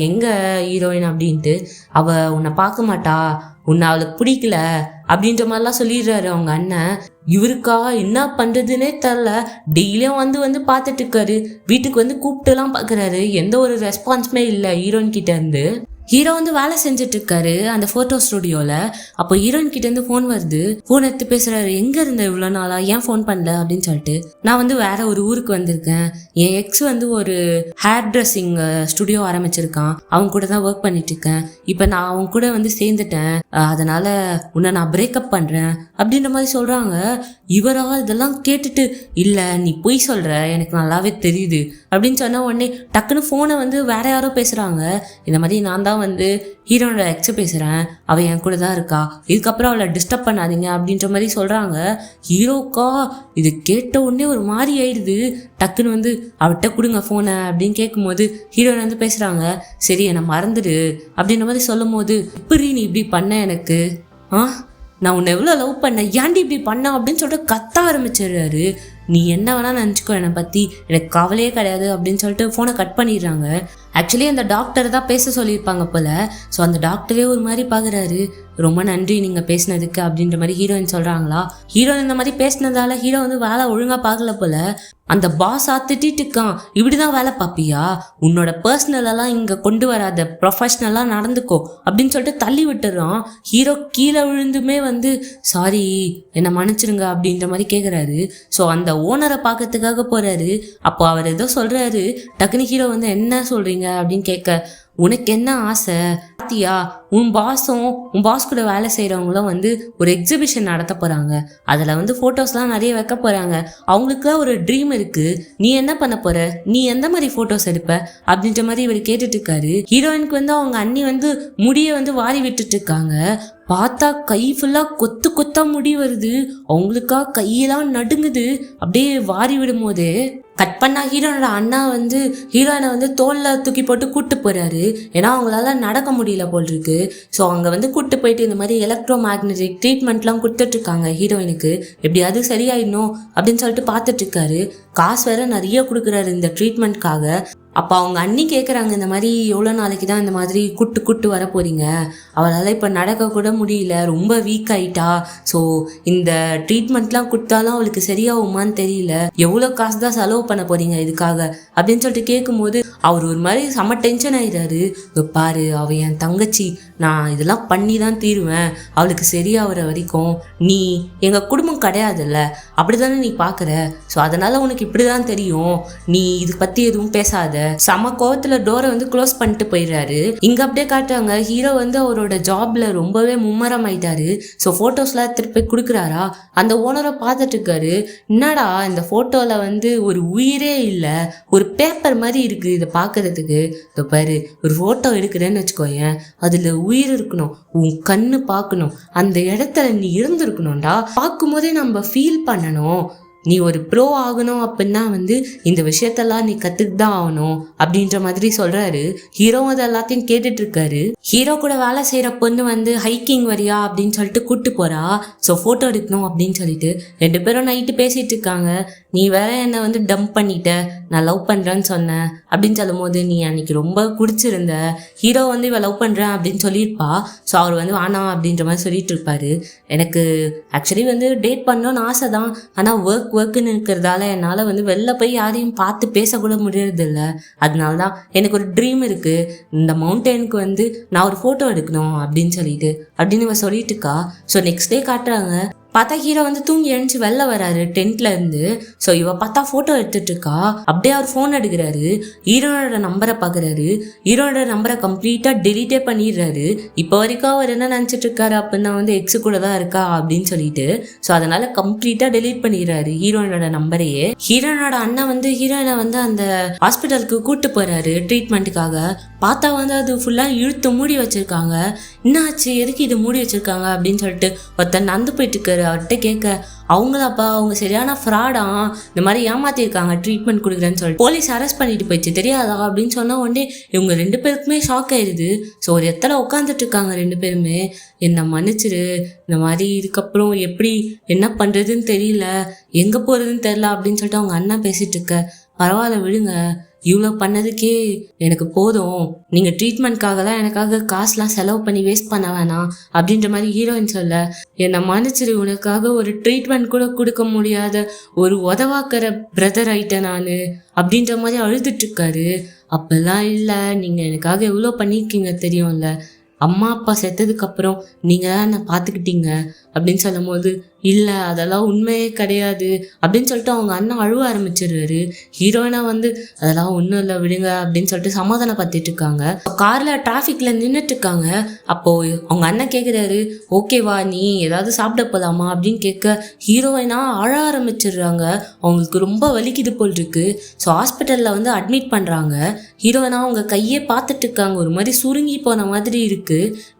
எங்கே ஹீரோயின் அப்படின்ட்டு. அவள் உன்னை பார்க்க மாட்டா, உன்னை அவளுக்கு பிடிக்கல அப்படின்ற மாதிரிலாம் சொல்லிடுறாரு அவங்க அண்ணன். இவருக்கா என்ன பண்றதுன்னே தெரில. டெய்லியும் வந்து வந்து பார்த்துட்டு இருக்காரு. வீட்டுக்கு வந்து கூப்பிட்டுலாம் பார்க்குறாரு. எந்த ஒரு ரெஸ்பான்ஸுமே இல்லை ஹீரோயின் கிட்ட இருந்து. ஹீரோ வந்து வேலை செஞ்சுட்டு இருக்காரு அந்த போட்டோ ஸ்டுடியோல. அப்போ ஹீரோயின் கிட்ட இருந்து ஃபோன் வருது. ஃபோன் எடுத்து பேசுறாரு, எங்க இருந்த இவ்வளோ நாளா, ஏன் ஃபோன் பண்ணல அப்படின்னு சொல்லிட்டு. நான் வந்து வேற ஒரு ஊருக்கு வந்திருக்கேன், என் எக்ஸ் வந்து ஒரு ஹேர் ட்ரெஸ்ஸிங் ஸ்டுடியோ ஆரம்பிச்சிருக்கான், அவங்க கூட தான் ஒர்க் பண்ணிட்டு இருக்கேன், இப்போ நான் அவங்க கூட வந்து சேர்ந்துட்டேன், அதனால உன்னை நான் பிரேக்கப் பண்றேன் அப்படின்ற மாதிரி சொல்றாங்க. இவரா இதெல்லாம் கேட்டுட்டு, இல்ல நீ பொய் சொல்ற எனக்கு நல்லாவே தெரியுது அப்படின்னு சொன்ன உடனே டக்குன்னு ஃபோனை வந்து வேற யாரோ பேசுறாங்க. இந்த மாதிரி நான் தான் வந்து ஹீரோனோட எக்ஸ பேசுறேன், அவ என் கூட தான் இருக்கா, இதுக்கப்புறம் அவளை டிஸ்டர்ப் பண்ணாதீங்க அப்படின்ற மாதிரி சொல்றாங்க. ஹீரோக்கா இது கேட்ட உடனே ஒரு மாதிரி ஆயிடுது. டக்குன்னு வந்து அவட்ட கொடுங்க ஃபோனை அப்படின்னு கேட்கும்போது ஹீரோயின் வந்து பேசுறாங்க, சரி என்னை மறந்துடு அப்படின்ற மாதிரி சொல்லும் போது, இப்படி நீ இப்படி பண்ண எனக்கு, நான் உன்னை எவ்வளோ லவ் பண்ணேன், ஏன்டி இப்படி பண்ண அப்படின்னு சொல்லிட்டு கத்த ஆரம்பிச்சிடுறாரு. நீ என்ன வேணா நினச்சிக்கோ, என்னை பற்றி எனக்கு கவலையே கிடையாது அப்படின்னு சொல்லிட்டு ஃபோனை கட் பண்ணிடுறாங்க. ஆக்சுவலி அந்த டாக்டர் தான் பேச சொல்லியிருப்பாங்க போல. ஸோ அந்த டாக்டரே ஒரு மாதிரி பார்க்குறாரு, ரொம்ப நன்றி நீங்கள் பேசினதுக்கு அப்படின்ற மாதிரி ஹீரோயின் சொல்கிறாங்களா. ஹீரோயின் இந்த மாதிரி பேசினதால ஹீரோ வந்து வேலை ஒழுங்காக பார்க்கல போல. அந்த பாஸ் திட்டிட்டு இருக்கான், இப்படிதான் வேலை பார்ப்பியா, உன்னோட பர்சனலெல்லாம் இங்கே கொண்டு வராத, ப்ரொஃபஷ்னலாக நடந்துக்கோ அப்படின்னு சொல்லிட்டு தள்ளி விட்டுறான். ஹீரோ கீழே விழுந்துமே வந்து சாரி என்னை மன்னிச்சிருங்க அப்படின்ற மாதிரி கேட்குறாரு. ஸோ அந்த ஓனரை பார்க்கறதுக்காக போகிறாரு. அப்போ அவர் ஏதோ சொல்கிறாரு. டக்குனு ஹீரோ வந்து என்ன சொல்கிறீங்க அப்படின்னு கேட்க, உனக்கு என்ன ஆசை பாத்தியா, உன் பாஸ் கூட வேலை செய்கிறவங்களும் வந்து ஒரு எக்ஸிபிஷன் நடத்த போகிறாங்க, அதில் வந்து ஃபோட்டோஸ்லாம் நிறைய வைக்க போகிறாங்க, அவங்களுக்குலாம் ஒரு ட்ரீம் இருக்குது, நீ என்ன பண்ண போகிற, நீ எந்த மாதிரி ஃபோட்டோஸ் எடுப்ப அப்படின்ற மாதிரி இவர் கேட்டுட்டு இருக்காரு. ஹீரோயினுக்கு வந்து அவங்க அண்ணி வந்து முடியை வந்து வாரி விட்டுட்டு இருக்காங்க. பார்த்தா கை ஃபுல்லாக கொத்து கொத்தா முடி வருது, அவங்களுக்கா கையெல்லாம் நடுங்குது. அப்படியே வாரி விடும் போது கட் பண்ணா ஹீரோனோட அண்ணா வந்து ஹீரோயினை வந்து தோல்ல தூக்கி போட்டு கூட்டு போறாரு. ஏன்னா அவங்களால நடக்க முடியல போல் இருக்கு. ஸோ அங்கே வந்து கூட்டு போயிட்டு இந்த மாதிரி எலக்ட்ரோ மேக்னெட்டிக் ட்ரீட்மெண்ட்லாம் கொடுத்துட்டு இருக்காங்க ஹீரோயினுக்கு, எப்படியாவது சரியாயிடணும் அப்படின்னு சொல்லிட்டு பார்த்துட்டு இருக்காரு. காசு வேற நிறைய கொடுக்குறாரு இந்த ட்ரீட்மெண்ட்காக. அப்போ அவங்க அண்ணி கேட்குறாங்க, இந்த மாதிரி எவ்வளோ நாளைக்கு தான் இந்த மாதிரி கூட்டு வர போகிறீங்க, அவளால் இப்போ நடக்க கூட முடியல, ரொம்ப வீக் ஆயிட்டா, ஸோ இந்த ட்ரீட்மெண்ட்லாம் கொடுத்தாலும் அவளுக்கு சரியாகுமான்னு தெரியல, எவ்வளோ காசு தான் செலவு பண்ண போகிறீங்க இதுக்காக அப்படின்னு சொல்லிட்டு கேட்கும்போது அவர் ஒரு மாதிரி செம்ம டென்ஷன் ஆயிடுறாரு. பாரு, அவள் என் தங்கச்சி, நான் இதெல்லாம் பண்ணி தான் தீருவேன், அவளுக்கு சரியாகிற வரைக்கும் நீ எங்கள் குடும்பம் கிடையாதுல்ல, அப்படி தானே நீ பார்க்குற, ஸோ அதனால் உனக்கு இப்படி தான் தெரியும், நீ இது பற்றி எதுவும் பேசாத. செம கோவத்தில் டோரை வந்து க்ளோஸ் பண்ணிட்டு போயிடுறாரு. இங்கே அப்படியே காட்டுறாங்க, ஹீரோ வந்து அவரோட ஜாப்ல ரொம்பவே மும்மரம் ஆயிட்டாரு. ஸோ ஃபோட்டோஸ்லாம் திருப்பி கொடுக்குறாரா, அந்த ஓனரை பார்த்துட்டு இருக்காரு. என்னடா இந்த ஃபோட்டோவில் வந்து ஒரு உயிரே இல்லை, ஒரு பேப்பர் மாதிரி இருக்குது இதை பார்க்கறதுக்கு. இதை பாரு, ஒரு ஃபோட்டோ எடுக்கிறேன்னு வச்சுக்கோயேன், அதில் உயிர் இருக்கணும், உன் கண்ணு பார்க்கணும், அந்த இடத்துல நீ இருந்திருக்கணும்டா, பார்க்கும்போதே நம்ம ஃபீல் பண்ணணும், நீ ஒரு ப்ரோ ஆகணும் அப்படின்னா வந்து இந்த விஷயத்தெல்லாம் நீ கற்றுக்கு தான் ஆகணும் அப்படின்ற மாதிரி சொல்கிறாரு. ஹீரோ அது எல்லாத்தையும் கேட்டுட்டு இருக்காரு. ஹீரோ கூட வேலை செய்கிற பொண்ணு வந்து ஹைக்கிங் வரியா அப்படின்னு சொல்லிட்டு கூப்பிட்டு போகிறா. ஸோ ஃபோட்டோ எடுக்கணும் அப்படின்னு சொல்லிட்டு 2 பேரும் நைட்டு பேசிகிட்டு இருக்காங்க. நீ வேற என்னை வந்து டம்ப் பண்ணிட்ட, நான் லவ் பண்ணுறேன்னு சொன்னேன் அப்படின்னு சொல்லும் போது, நீ அன்னைக்கு ரொம்ப குடிச்சிருந்த, ஹீரோ வந்து இவ லவ் பண்ணுறேன் அப்படின்னு சொல்லியிருப்பா. ஸோ அவர் வந்து வேணாம் அப்படின்ற மாதிரி சொல்லிட்டு இருப்பாரு. எனக்கு ஆக்சுவலி வந்து டேட் பண்ணணும்னு ஆசை தான், ஆனால் ஒர்க்குன்னு இருக்கிறதால என்னால் வந்து வெளில போய் யாரையும் பார்த்து பேசக்கூட முடியறதில்ல, அதனால தான் எனக்கு ஒரு ட்ரீம் இருக்குது, இந்த மவுண்டனுக்கு வந்து நான் ஒரு ஃபோட்டோ எடுக்கணும் அப்படின்னு இவ சொல்லிட்டு இருக்கா. ஸோ நெக்ஸ்ட் டே காட்டுறாங்க, பார்த்தா ஹீரோ வந்து தூங்கி எழுந்துச்சு வெளில வராரு டென்ட்ல இருந்து. ஸோ இவ பார்த்தா ஃபோட்டோ எடுத்துட்டு இருக்கா. அப்படியே அவர் ஃபோன் எடுக்கிறாரு, ஹீரோனோட நம்பரை பார்க்குறாரு. ஹீரோனோட நம்பரை கம்ப்ளீட்டாக டெலீட்டே பண்ணிடுறாரு. இப்போ வரைக்கும் அவர் என்ன நினச்சிட்டு இருக்காரு அப்படின்னா வந்து எக்ஸு கூட தான் இருக்கா அப்படின்னு சொல்லிட்டு. ஸோ அதனால கம்ப்ளீட்டாக டெலீட் பண்ணிடுறாரு ஹீரோனோட நம்பரையே. ஹீரோனோட அண்ணன் வந்து ஹீரோயினை வந்து அந்த ஹாஸ்பிட்டலுக்கு கூப்பிட்டு போறாரு ட்ரீட்மெண்ட்டுக்காக. பார்த்தா வந்து அது ஃபுல்லாக இழுத்து மூடி வச்சிருக்காங்க. என்னாச்சு, எதுக்கு இது மூடி வச்சிருக்காங்க அப்படின்னு சொல்லிட்டு ஒருத்தர் நடந்து போயிட்டு இருக்காரு. அவர்கிட்ட கேட்க, அவங்களாப்பா, அவங்க சரியான ஃப்ராடா, இந்த மாதிரி ஏமாத்திருக்காங்க ட்ரீட்மெண்ட் கொடுக்குறேன்னு சொல்லிட்டு போலீஸ் அரெஸ்ட் பண்ணிட்டு போயிடுச்சு தெரியாதா அப்படின்னு சொன்ன உடனே இவங்க 2 பேருக்குமே ஷாக் ஆயிடுது. ஸோ ஒரு இடத்துல உட்காந்துட்டு இருக்காங்க 2 பேருமே. என்னை மன்னிச்சிரு, இந்த மாதிரி இதுக்கப்புறம் எப்படி என்ன பண்ணுறதுன்னு தெரியல, எங்கே போகிறதுன்னு தெரியல அப்படின்னு சொல்லிட்டு அவங்க அண்ணன் பேசிட்டு இருக்க. பரவாயில்ல விடுங்க, இவ்வளோ பண்ணதுக்கே எனக்கு போதும், நீங்கள் ட்ரீட்மெண்ட்காகலாம் எனக்காக காசுலாம் செலவு பண்ணி வேஸ்ட் பண்ண வேணாம் அப்படின்ற மாதிரி ஹீரோயின் சொல்ல, என்னை மன்னிச்சிரு, உனக்காக ஒரு ட்ரீட்மெண்ட் கூட கொடுக்க முடியாத ஒரு உதவாக்கிற பிரதர் ஆயிட்டேன் நான் அப்படின்ற மாதிரி அழுதுட்டு இருக்காரு. அப்பெல்லாம் இல்லை, நீங்கள் எனக்காக எவ்வளோ பண்ணியிருக்கீங்க தெரியும்ல, அம்மா அப்பா செத்ததுக்கப்புறம் நீங்கள் தான் என்னை பார்த்துக்கிட்டீங்க அப்படின்னு சொல்லும் போது, இல்லை அதெல்லாம் உண்மையே கிடையாது அப்படின்னு சொல்லிட்டு அவங்க அண்ணன் அழுவ ஆரம்பிச்சிடுறாரு. ஹீரோயினா வந்து அதெல்லாம் ஒன்றும் இல்லை விடுங்க அப்படின்னு சொல்லிட்டு சமாதானப்படுத்திட்டு இருக்காங்க. காரில் டிராஃபிக்கில் நின்றுட்டு இருக்காங்க. அப்போது அவங்க அண்ணன் கேட்குறாரு, ஓகேவா நீ ஏதாவது சாப்பிட போகலாமா அப்படின்னு கேட்க, ஹீரோயினா அழ ஆரம்பிச்சிடுறாங்க. அவங்களுக்கு ரொம்ப வலிக்குது போல் இருக்கு. ஸோ ஹாஸ்பிட்டலில் வந்து அட்மிட் பண்ணுறாங்க. ஹீரோயினா அவங்க கையே பார்த்துட்டு இருக்காங்க, ஒரு மாதிரி சுருங்கி போன மாதிரி இருக்குது.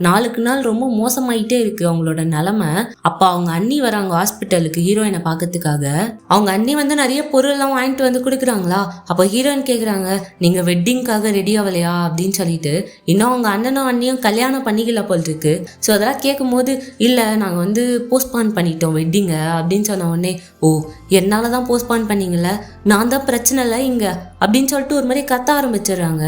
நாளுக்கு நாள் ரொம்ப மோசமாயிட்டே இருக்குது அவங்களோட நிலமை. அப்போ அவங்க அண்ணி வராங்க ஹாஸ்பிட்டலுக்கு ஹீரோயினை பார்க்கறதுக்காக. அவங்க அண்ணி வந்து நிறைய பொருள்லாம் வாங்கிட்டு வந்து கொடுக்குறாங்களா. அப்போ ஹீரோயின் கேட்குறாங்க, நீங்கள் வெட்டிங்காக ரெடி ஆகலையா அப்படின்னு சொல்லிட்டு. இன்னும் அவங்க அண்ணனும் அண்ணியும் கல்யாணம் பண்ணிக்கல போல் இருக்கு. ஸோ அதெல்லாம் கேட்கும் போது, இல்லை நாங்கள் வந்து போஸ்ட்பான் பண்ணிட்டோம் வெட்டிங்கை அப்படின்னு சொன்ன உடனே, ஓ என்னால் தான் போஸ்ட்பான் பண்ணீங்கள, நான் தான் பிரச்சனை இல்லை இங்கே அப்படின்னு சொல்லிட்டு ஒரு மாதிரி கத்த ஆரம்பிச்சிடுறாங்க.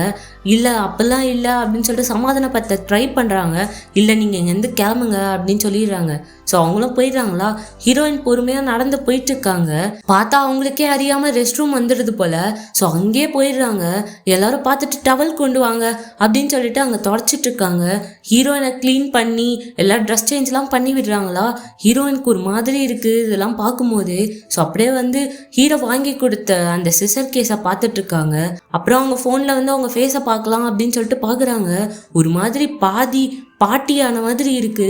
இல்லை அப்பெல்லாம் இல்லை அப்படின்னு சொல்லிட்டு சமாதானப்படுத்த ட்ரை பண்ணுறாங்க. இல்லை நீங்கள் இங்கேருந்து கிளம்புங்க அப்படின்னு சொல்லிடுறாங்க. ஸோ அவங்களும் போயிடுறாங்களா. ஹீரோயின் பொறுமையாக நடந்து போயிட்டு இருக்காங்க. பார்த்தா அவங்களுக்கே அறியாமல் ரெஸ்ட் ரூம் வந்துடுது போல். ஸோ அங்கேயே போயிடுறாங்க. எல்லாரும் பார்த்துட்டு டவல் கொண்டு வாங்க அப்படின்னு சொல்லிட்டு அங்கே தொடச்சிட்டு இருக்காங்க. ஹீரோயினை க்ளீன் பண்ணி எல்லா ட்ரெஸ் சேஞ்ச்லாம் பண்ணி விடுறாங்களா. ஹீரோயினுக்கு ஒரு மாதிரி இருக்குது இதெல்லாம் பார்க்கும்போது. ஸோ அப்படியே வந்து ஹீரோ வாங்கி கொடுத்த அந்த சிசர் கேஸை பார்த்துட்டு இருக்காங்க. அப்புறம் அவங்க ஃபோனில் வந்து அவங்க ஃபேஸை பார்க்கலாம் அப்படின்னு சொல்லிட்டு பார்க்குறாங்க. ஒரு மாதிரி பாதி பாட்டியான மாதிரி இருக்கு.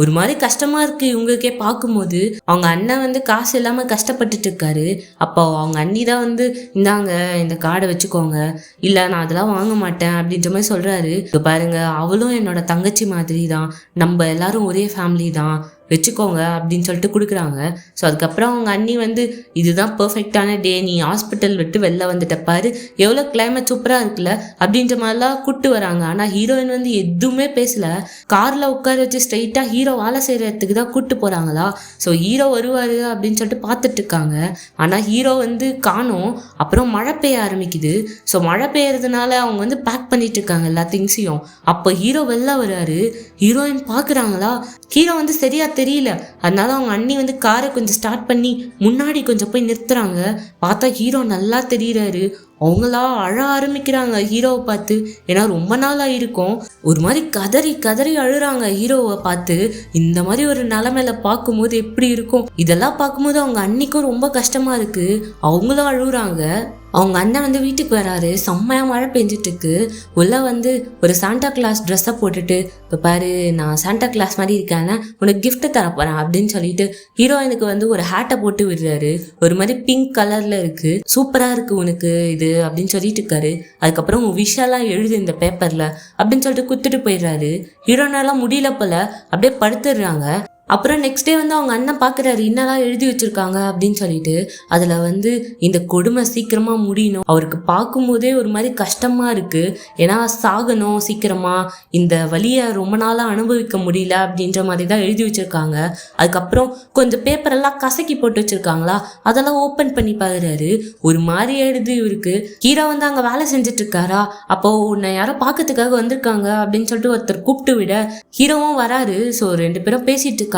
ஒரு மாதிரி கஷ்டமா இருக்கு இவங்களுக்கே பார்க்கும்போது. அவங்க அண்ணன் வந்து காசு இல்லாம கஷ்டப்பட்டுட்டு இருக்காரு. அப்போ அவங்க அண்ணி தான் வந்து, இந்தாங்க இந்த கார்டை வச்சுக்கோங்க, இல்லை நான் அதெல்லாம் வாங்க மாட்டேன் அப்படின்ற மாதிரி சொல்றாரு. இப்போ பாருங்க, அவளும் என்னோட தங்கச்சி மாதிரி தான், நம்ம எல்லாரும் ஒரே ஃபேமிலி தான், வச்சுக்கோங்க அப்படின்னு சொல்லிட்டு கொடுக்குறாங்க. ஸோ அதுக்கப்புறம் அவங்க அண்ணி வந்து இதுதான் பர்ஃபெக்டான டே, நீ ஹாஸ்பிட்டல் விட்டு வெளில வந்துட்ட பாரு, எவ்வளோ கிளைமேட் சூப்பராக இருக்குல்ல அப்படின்ற மாதிரிலாம் கூப்பிட்டு வராங்க. ஆனால் ஹீரோயின் வந்து எதுவுமே பேசல. காரில் உட்கார வச்சு ஸ்ட்ரைட்டாக ஹீரோ வேலை செய்கிற இடத்துக்கு தான் கூப்பிட்டு போகிறாங்களா. ஸோ ஹீரோ வருவார் அப்படின்னு சொல்லிட்டு பார்த்துட்டு இருக்காங்க. ஆனால் ஹீரோ வந்து காணோம். அப்புறம் மழை பெய்ய ஆரம்பிக்குது. ஸோ மழை பெய்யறதுனால அவங்க வந்து பேக் பண்ணிட்டு இருக்காங்க எல்லா திங்ஸையும். அப்போ ஹீரோ வெளில வர்றாரு. ஹீரோயின் பார்க்குறாங்களா, ஹீரோ வந்து சரியா தெரியல. அதனால அவங்க அண்ணி வந்து காரை கொஞ்சம் ஸ்டார்ட் பண்ணி முன்னாடி கொஞ்சம் போய் நிறுத்துறாங்க. பார்த்தா ஹீரோ நல்லா தெரியுறாரு. அவங்களா அழ ஆரம்பிக்கிறாங்க ஹீரோவை பார்த்து. ஏன்னா ரொம்ப நாள் ஆயிருக்கும். ஒரு மாதிரி கதறி கதறி அழுறாங்க ஹீரோவை பார்த்து. இந்த மாதிரி ஒரு நிலைமையில பார்க்கும்போது எப்படி இருக்கும். இதெல்லாம் பார்க்கும்போது அவங்க அன்னிக்கும் ரொம்ப கஷ்டமா இருக்கு. அவங்களும் அழுகுறாங்க. அவங்க அண்ணன் வந்து வீட்டுக்கு வராரு. செம்மையா மழை பெஞ்சிட்டு இருக்கு. உள்ள வந்து ஒரு சாண்டா கிளாஸ் ட்ரெஸ்ஸை போட்டுட்டு, இப்போ பாரு நான் சாண்டா கிளாஸ் மாதிரி இருக்கேன்னா உனக்கு கிஃப்ட் தரப்போறேன் அப்படின்னு சொல்லிட்டு ஹீரோயினுக்கு வந்து ஒரு ஹேட்டை போட்டு விடுறாரு. ஒரு மாதிரி பிங்க் கலர்ல இருக்கு. சூப்பரா இருக்கு உனக்கு இது அப்படின்னு சொல்லிட்டு இருக்காரு. அதுக்கப்புறம் உன் விஷயம்லாம் எழுது இந்த பேப்பர்ல அப்படின்னு சொல்லிட்டு குத்துட்டு போயிடுறாரு. ஹீரோனாலாம் முடியல போல, அப்படியே படுத்துடுறாங்க. அப்புறம் நெக்ஸ்ட் டே வந்து அவங்க அண்ணன் பார்க்குறாரு என்னெல்லாம் எழுதி வச்சுருக்காங்க அப்படின்னு சொல்லிட்டு. அதில் வந்து இந்த கொடுமை சீக்கிரமாக முடியணும். அவருக்கு பார்க்கும்போதே ஒரு மாதிரி கஷ்டமாக இருக்குது. ஏன்னா சாகணும் சீக்கிரமாக, இந்த வலியை ரொம்ப நாளாக அனுபவிக்க முடியல அப்படின்ற மாதிரி தான் எழுதி வச்சுருக்காங்க. அதுக்கப்புறம் கொஞ்சம் பேப்பரெல்லாம் கசக்கி போட்டு வச்சுருக்காங்களா, அதெல்லாம் ஓப்பன் பண்ணி பார்க்குறாரு. ஒரு மாதிரி எழுதி இருக்கு. ஹீரோ வந்து அங்கே வேலை செஞ்சுட்டு இருக்காரா. அப்போது உன்னை யாரோ பார்க்கறதுக்காக வந்திருக்காங்க அப்படின்னு சொல்லிட்டு ஒருத்தர் கூப்பிட்டு விட ஹீரோவும் வராரு. ஸோ ரெண்டு பேரும் பேசிட்டு இருக்காங்க.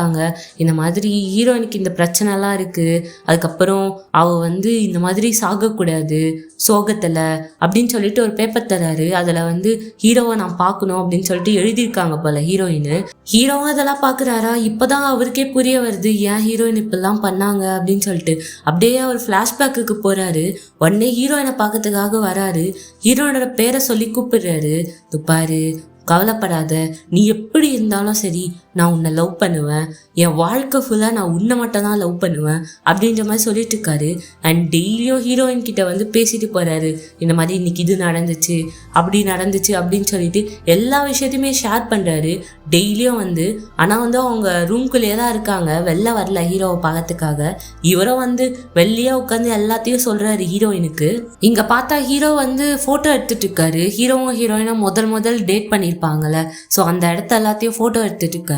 இந்த மாதிரி ஹீரோயினுக்கு இந்த பிரச்சனைலாம் இருக்கு. அதுக்கப்புறம் அவ வந்து இந்த மாதிரி சாகக்கூடாது சோகத்துல அப்படின்னு சொல்லிட்டு ஒரு பேப்பர் தராரு. அதுல வந்து ஹீரோவை நான் பார்க்கணும் அப்படின்னு சொல்லிட்டு எழுதியிருக்காங்க போல ஹீரோயின். ஹீரோவும் அதெல்லாம் பாக்குறாரா. இப்பதான் அவருக்கே புரிய வருது ஏன் ஹீரோயின் இப்பெல்லாம் பண்ணாங்க அப்படின்னு சொல்லிட்டு. அப்படியே அவர் பிளாஷ்பேக்கு போறாரு. உடனே ஹீரோயினை பார்க்கறதுக்காக வராரு. ஹீரோயினோட பேரை சொல்லி கூப்பிடுறாரு. துப்பாரு, கவலைப்படாத, நீ எப்படி இருந்தாலும் சரி நான் உன்னை லவ் பண்ணுவேன், என் வாழ்க்கை ஃபுல்லாக நான் உன்னை மட்டும் தான் லவ் பண்ணுவேன் அப்படின்ற மாதிரி சொல்லிட்டு இருக்காரு. அண்ட் டெய்லியும் ஹீரோயின் கிட்ட வந்து பேசிட்டு போறாரு. இந்த மாதிரி இன்னைக்கு இது நடந்துச்சு அப்படி நடந்துச்சு அப்படின்னு சொல்லிட்டு எல்லா விஷயத்தையுமே ஷேர் பண்றாரு டெய்லியும் வந்து. ஆனால் வந்து அவங்க ரூம்குள்ளேயே தான் இருக்காங்க, வெளில வரல ஹீரோவை பார்க்கறதுக்காக. இவரும் வந்து வெளியே உட்காந்து எல்லாத்தையும் சொல்றாரு ஹீரோயினுக்கு. இங்க பார்த்தா ஹீரோ வந்து போட்டோ எடுத்துட்டு இருக்காரு. ஹீரோவும் ஹீரோயினும் முதல் டேட் பண்ணியிருப்பாங்கல்ல, ஸோ அந்த இடத்த எல்லாத்தையும் ஃபோட்டோ எடுத்துட்டு இருக்காரு.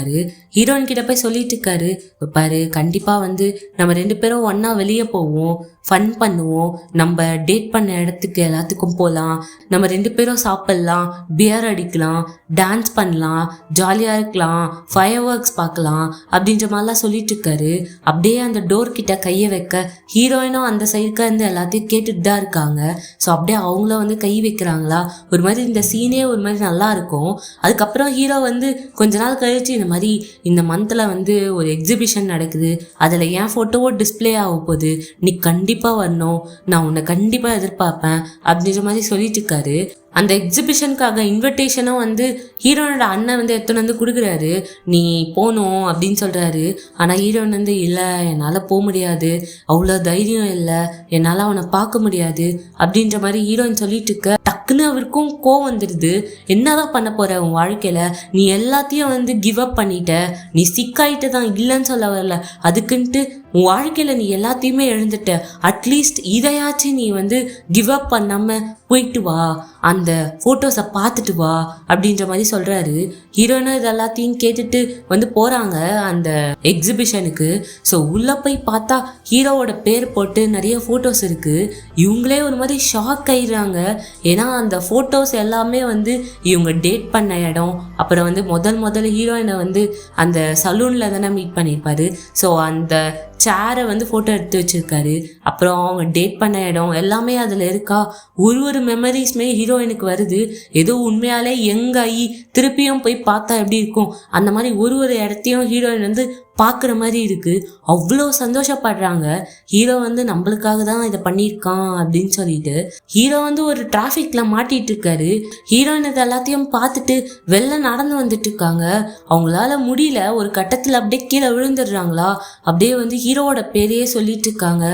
ஹீரோயின் கிட்ட போய் சொல்லிட்டு இருக்காரு, பாரு கண்டிப்பா வந்து நம்ம ரெண்டு பேரும் ஒன்னா வெளியே போவோம், ஃபன் பண்ணுவோம், நம்ம டேட் பண்ண இடத்துக்கு எல்லாத்துக்கும் போகலாம், நம்ம ரெண்டு பேரும் சாப்பிடலாம், பியர் அடிக்கலாம், டான்ஸ் பண்ணலாம், ஜாலியாக இருக்கலாம், ஃபயர் ஒர்க்ஸ் பார்க்கலாம் அப்படின்ற மாதிரிலாம் சொல்லிட்டு இருக்காரு. அப்படியே அந்த டோர் கிட்ட கையை வைக்க ஹீரோயினும் அந்த சைடுக்காக இருந்து எல்லாத்தையும் கேட்டுட்டு தான் இருக்காங்க. ஸோ அப்படியே அவங்களும் வந்து கை வைக்கிறாங்களா. ஒரு மாதிரி இந்த சீனே ஒரு மாதிரி நல்லா இருக்கும். அதுக்கப்புறம் ஹீரோ வந்து கொஞ்ச நாள் கழிச்சு இந்த மாதிரி இந்த மந்த்ல வந்து ஒரு எக்ஸிபிஷன் நடக்குது, அதில் என் ஃபோட்டோவோ டிஸ்பிளே ஆக போகுது, நீ கண்டிப்பாக வரணும், நான் உன்னை கண்டிப்பாக எதிர்பார்ப்பேன் அப்படின்ற மாதிரி சொல்லிட்டு இருக்காரு. அந்த எக்ஸிபிஷனுக்காக இன்விடேஷனும் வந்து ஹீரோனோட அண்ணன் வந்து எடுத்துன்னு வந்து கொடுக்குறாரு. நீ போகணும் அப்படின்னு சொல்கிறாரு. ஆனால் ஹீரோயின் வந்து இல்லை என்னால் போக முடியாது, அவ்வளோ தைரியம் இல்லை, என்னால் அவனை பார்க்க முடியாது அப்படின்ற மாதிரி ஹீரோயின் சொல்லிட்டு இருக்க. டக்குன்னு அவருக்கும் கோவம் வந்துடுது. என்னதான் பண்ண போற உன் வாழ்க்கையில், நீ எல்லாத்தையும் வந்து கிவ் அப் பண்ணிட்ட, நீ சிக்காயிட்டு தான், இல்லைன்னு சொல்ல வரல, அதுக்குன்ட்டு உன் வாழ்க்கையில் நீ எல்லாத்தையுமே எழுந்துட்ட, அட்லீஸ்ட் இதையாச்சும் நீ வந்து கிவ் அப் பண்ணாமல் போயிட்டு வா, அந்த ஃபோட்டோஸை பார்த்துட்டு வா அப்படின்ற மாதிரி சொல்கிறாரு. ஹீரோயினும் இது எல்லாத்தையும் கேட்டுட்டு வந்து போகிறாங்க அந்த எக்ஸிபிஷனுக்கு. ஸோ உள்ளே போய் பார்த்தா ஹீரோவோட பேர் போட்டு நிறைய ஃபோட்டோஸ் இருக்குது. இவங்களே ஒரு மாதிரி ஷாக் ஆயிடுறாங்க. ஏன்னா அந்த ஃபோட்டோஸ் எல்லாமே வந்து இவங்க டேட் பண்ண இடம், அப்புறம் வந்து முதல்ல ஹீரோயினை வந்து அந்த சலூனில் தானே மீட் பண்ணியிருப்பாரு. ஸோ அந்த சேரை வந்து ஃபோட்டோ எடுத்து வச்சுருக்காரு. அப்புறம் அவங்க டேட் பண்ண இடம் எல்லாமே அதில் இருக்கா. ஒரு மெமரிஸ்மே ஹீரோயினுக்கு வருது. ஏதோ உண்மையாலே எங்காயி திருப்பியும் போய் பார்த்தா எப்படி இருக்கும், அந்த மாதிரி ஒரு இடத்தையும் ஹீரோயின் வந்து பார்க்குற மாதிரி இருக்குது. அவ்வளோ சந்தோஷப்படுறாங்க. ஹீரோ வந்து நம்மளுக்காக தான் இதை பண்ணியிருக்கான் அப்படின்னு சொல்லிட்டு. ஹீரோ வந்து ஒரு டிராஃபிக்கில் மாட்டிகிட்டு இருக்காரு. ஹீரோயின் இது எல்லாத்தையும் பார்த்துட்டு வெளில நடந்து வந்துட்டு இருக்காங்க. அவங்களால முடியல, ஒரு கட்டத்தில் அப்படியே கீழே விழுந்துடுறாங்களா. அப்படியே வந்து ஹீரோவோட பேரையே சொல்லிட்டு இருக்காங்க.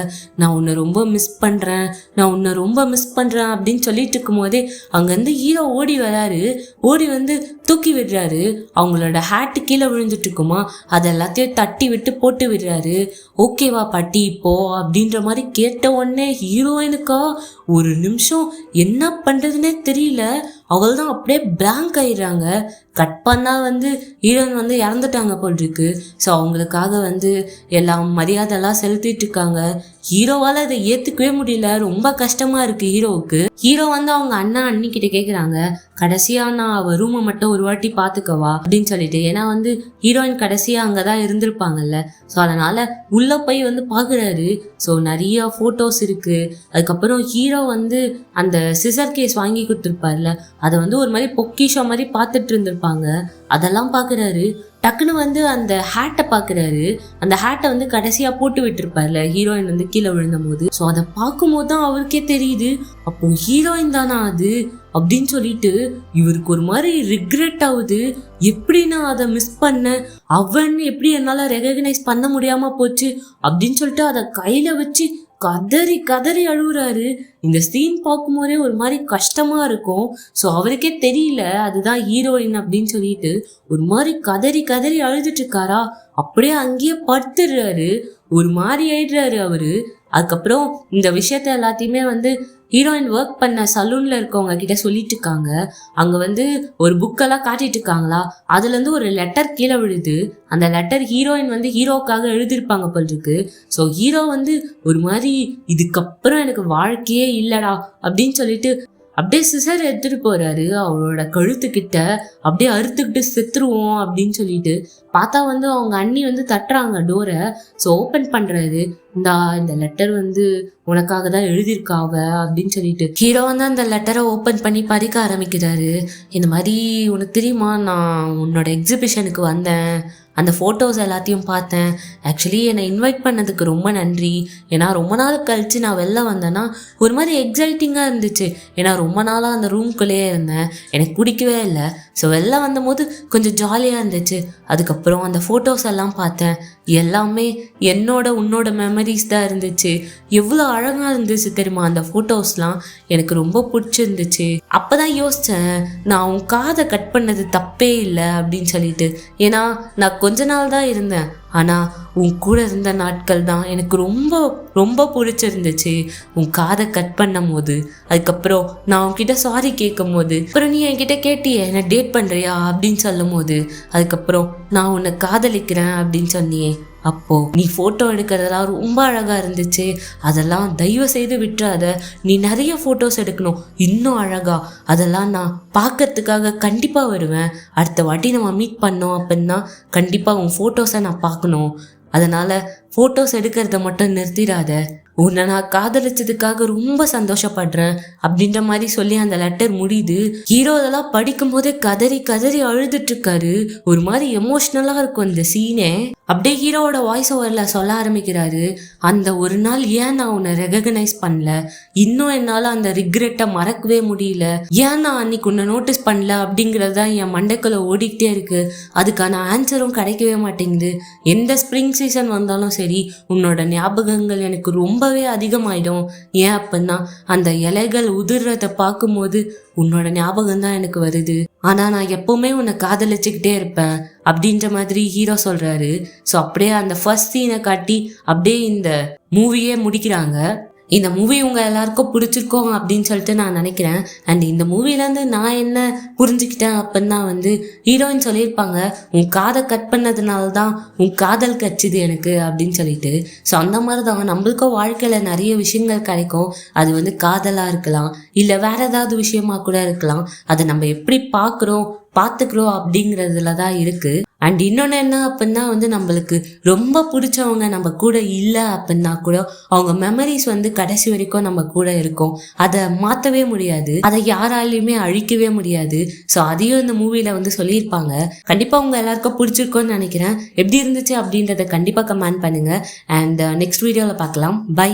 நான் உன்னை ரொம்ப மிஸ் பண்ணுறேன், நான் உன்னை ரொம்ப மிஸ் பண்ணுறேன் அப்படின்னு சொல்லிட்டு இருக்கும் போதே அங்கேருந்து ஹீரோ ஓடி வராரு. ஓடி வந்து தூக்கி விடுறாரு. அவங்களோட ஹேட்டு கீழே விழுந்துட்டு இருக்குமா, அது எல்லாத்தையும் தட்டி விட்டு போட்டு விடுறாரு. ஓகேவா பாட்டி இப்போ அப்படின்ற மாதிரி கேட்ட உடனே ஹீரோயினுக்கா ஒரு நிமிஷம் என்ன பண்றதுன்னே தெரியல. அவள் தான் அப்படியே பிளாங்க் ஆயிடுறாங்க. கட் பண்ணா ஹீரோயின் இறந்துட்டாங்க போல் இருக்கு. ஸோ அவங்களுக்காக எல்லாம் மரியாதைலாம் செலுத்திட்டு இருக்காங்க. ஹீரோவால இதை ஏத்துக்கவே முடியல. ரொம்ப கஷ்டமா இருக்கு ஹீரோவுக்கு. ஹீரோ அவங்க அண்ணா அண்ணி கிட்ட கேக்குறாங்க, கடைசியா நான் அவ ரூமை மட்டும் ஒரு வாட்டி பாத்துக்கவா அப்படின்னு சொல்லிட்டு. ஏன்னா ஹீரோயின் கடைசியா அங்கதான் இருந்திருப்பாங்கல்ல. ஸோ அதனால உள்ள போய் பாக்குறாரு. ஸோ நிறைய போட்டோஸ் இருக்கு. அதுக்கப்புறம் ஹீரோ அந்த சிசர் கேஸ் வாங்கி கொடுத்துருப்பாருல, அதை ஒரு மாதிரி பொக்கிஷம் மாதிரி பார்த்துட்டு இருந்திருப்பாங்க. அதெல்லாம் பாக்குறாரு. டக்குன்னு அந்த ஹேட்டை பாக்குறாரு. அந்த ஹேட்டை கடைசியா போட்டு விட்டுருப்பார்ல ஹீரோயின் கீழே விழுந்த போது. ஸோ அதை பார்க்கும் போது தான் அவருக்கே தெரியுது, அப்போ ஹீரோயின் தானா அது அப்படின்னு சொல்லிட்டு இவருக்கு ஒரு மாதிரி ரிக்ரெட் ஆகுது. எப்படி நான் அதை மிஸ் பண்ணேன், அவன் எப்படி என்னால ரெகக்னைஸ் பண்ண முடியாம போச்சு அப்படின்னு சொல்லிட்டு அதை கையில வச்சு கதறி கதறி அழுகுறாரு. இந்த சீன் பார்க்கும் போதே ஒரு மாதிரி கஷ்டமா இருக்கும். ஸோ அவருக்கே தெரியல அதுதான் ஹீரோயின் அப்படின்னு சொல்லிட்டு ஒரு மாதிரி கதறி கதறி அழுதுட்டு இருக்காரா. அப்படியே அங்கேயே படுத்துடுறாரு. ஒரு மாதிரி ஆயிடுறாரு அவரு. அதுக்கப்புறம் இந்த விஷயத்த எல்லாத்தையுமே ஹீரோயின் ஒர்க் பண்ண சலூன்ல இருக்கவங்க கிட்ட சொல்லிட்டு இருக்காங்க. அங்க ஒரு புக்கெல்லாம் காட்டிட்டு இருக்காங்களா. அதுல இருந்து ஒரு லெட்டர் கீழே விழுது. அந்த லெட்டர் ஹீரோயின் ஹீரோக்காக எழுதிருப்பாங்க போல் இருக்கு. ஸோ ஹீரோ ஒரு மாதிரி இதுக்கப்புறம் எனக்கு வாழ்க்கையே இல்லடா அப்படின்னு சொல்லிட்டு அப்படியே சிசர் எடுத்துட்டு போறாரு. அவரோட கழுத்துக்கிட்ட அப்படியே அறுத்துக்கிட்டு செத்துருவோம் அப்படின்னு சொல்லிட்டு பார்த்தா அவங்க அண்ணி தட்டுறாங்க டோரை. ஸோ ஓப்பன் பண்றாரு. இந்த லெட்டர் உனக்காக தான் எழுதியிருக்காவ அப்படின்னு சொல்லிட்டு ஹீரோ அந்த லெட்டரை ஓப்பன் பண்ணி படிக்க ஆரம்பிக்கிறாரு. இந்த மாதிரி உனக்கு தெரியுமா, நான் உன்னோட எக்ஸிபிஷனுக்கு வந்தேன், அந்த ஃபோட்டோஸ் எல்லாத்தையும் பார்த்தேன். ஆக்சுவலி என்னை இன்வைட் பண்ணதுக்கு ரொம்ப நன்றி. ஏன்னா ரொம்ப நாள் கழிச்சு நான் வெளில வந்தேன்னா ஒரு மாதிரி எக்ஸைட்டிங்காக இருந்துச்சு. ஏன்னா ரொம்ப நாளாக அந்த ரூம்குள்ளேயே இருந்தேன், எனக்கு பிடிக்கவே இல்லை. ஸோ வெளில வந்தபோது கொஞ்சம் ஜாலியாக இருந்துச்சு. அதுக்கப்புறம் அந்த ஃபோட்டோஸ் எல்லாம் பார்த்தேன். எல்லாமே உன்னோட மெமரிஸ் தான் இருந்துச்சு. எவ்வளோ அழகாக இருந்துச்சு தெரியுமா அந்த ஃபோட்டோஸ்லாம். எனக்கு ரொம்ப பிடிச்சிருந்துச்சு. அப்போ தான் யோசித்தேன், நான் உன் காதை கட் பண்ணது தப்பே இல்லை அப்படின்னு சொல்லிட்டு. ஏன்னா நான் கொஞ்ச நாள் தான் இருந்தேன், ஆனால் உன் கூட இருந்த நாட்கள் தான் எனக்கு ரொம்ப ரொம்ப பிடிச்சிருந்துச்சு. உன் காதை கட் பண்ணும் போது, அதுக்கப்புறம் நான் உன்கிட்ட சாரி கேட்கும் போது, அப்புறம் நீ என்கிட்ட கேட்டியே என்ன டேட் பண்ணுறியா அப்படின்னு சொல்லும் போது, அதுக்கப்புறம் நான் உன்னை காதலிக்கிறேன் அப்படின்னு சொன்னியே, அப்போ நீ ஃபோட்டோ எடுக்கிறதெல்லாம் ரொம்ப அழகாக இருந்துச்சு. அதெல்லாம் தயவு செய்து விட்டுறாத. நீ நிறைய ஃபோட்டோஸ் எடுக்கணும், இன்னும் அழகா. அதெல்லாம் நான் பார்க்கறதுக்காக கண்டிப்பாக வருவேன். அடுத்த வாட்டி நம்ம மீட் பண்ணோம் அப்படின்னா கண்டிப்பாக உன் ஃபோட்டோஸை நான் பார்க்கணும். அதனால் ஃபோட்டோஸ் எடுக்கிறத மட்டும் நிறுத்திடாத. உன்னை நான் காதலிச்சதுக்காக ரொம்ப சந்தோஷப்படுறேன் அப்படின்ற மாதிரி சொல்லி அந்த லெட்டர் முடியுது. ஹீரோ அதெல்லாம் படிக்கும் போதே கதறி கதறி அழுதுட்டு இருக்காரு. ஒரு மாதிரி எமோஷ்னலா இருக்கும் இந்த சீனே. அப்படியே ஹீரோவோட வாய்ஸ் ஓவர்ல சொல்ல ஆரம்பிக்கிறாரு, அந்த ஒரு நாள் ஏன் நான் உன்னை ரெகக்னைஸ் பண்ணல, இன்னும் என்னால அந்த ரிக்ரெட்டை மறக்கவே முடியல, ஏன் நான் அன்னைக்கு உன்னை நோட்டீஸ் பண்ணல அப்படிங்கறதுதான் என் மண்டைக்குள்ள ஓடிக்கிட்டே இருக்கு. அதுக்கான ஆன்சரும் கிடைக்கவே மாட்டேங்குது. எந்த ஸ்ப்ரிங் சீசன் வந்தாலும் சரி உன்னோட ஞாபகங்கள் எனக்கு ரொம்பவே அதிகமாயிடும். ஏன் அப்படின்னா அந்த இலைகள் உதிர்றத பார்க்கும்போது உன்னோட ஞாபகம் தான் எனக்கு வருது. ஆனா நான் எப்பவுமே உன்னை காதலிச்சுக்கிட்டே இருப்பேன் அப்படின்ற மாதிரி ஹீரோ சொல்றாரு. ஸோ அப்படியே அந்த ஃபர்ஸ்ட் சீனை காட்டி அப்படியே இந்த மூவியே முடிக்கிறாங்க. இந்த மூவி உங்க எல்லாருக்கும் பிடிச்சிருக்கோம் அப்படின்னு சொல்லிட்டு நான் நினைக்கிறேன். அண்ட் இந்த மூவிலேருந்து நான் என்ன புரிஞ்சுக்கிட்டேன் அப்படின்னா ஹீரோயின் சொல்லியிருப்பாங்க, உன் காதை கட் பண்ணதுனால தான் உன் காதல் கச்சுது எனக்கு அப்படின்னு சொல்லிட்டு. ஸோ அந்த மாதிரி தான் நம்மளுக்கும் வாழ்க்கையில நிறைய விஷயங்கள் கிடைக்கும். அது காதலாக இருக்கலாம், இல்லை வேற ஏதாவது விஷயமா கூட இருக்கலாம். அதை நம்ம எப்படி பார்த்துக்கிறோம் அப்படிங்கிறதுல தான் இருக்கு. அண்ட் இன்னொன்று என்ன அப்படின்னா நம்மளுக்கு ரொம்ப பிடிச்சவங்க நம்ம கூட இல்லை அப்படின்னா கூட அவங்க மெமரிஸ் கடைசி வரைக்கும் நம்ம கூட இருக்கும். அதை மாற்றவே முடியாது, அதை யாராலையுமே அழிக்கவே முடியாது. ஸோ அதையும் இந்த மூவியில் சொல்லியிருப்பாங்க. கண்டிப்பாக உங்க எல்லாருக்கும் பிடிச்சிருக்கோன்னு நினைக்கிறேன். எப்படி இருந்துச்சு அப்படின்றத கண்டிப்பாக கமெண்ட் பண்ணுங்க. அண்ட் நெக்ஸ்ட் வீடியோவில் பார்க்கலாம். பை.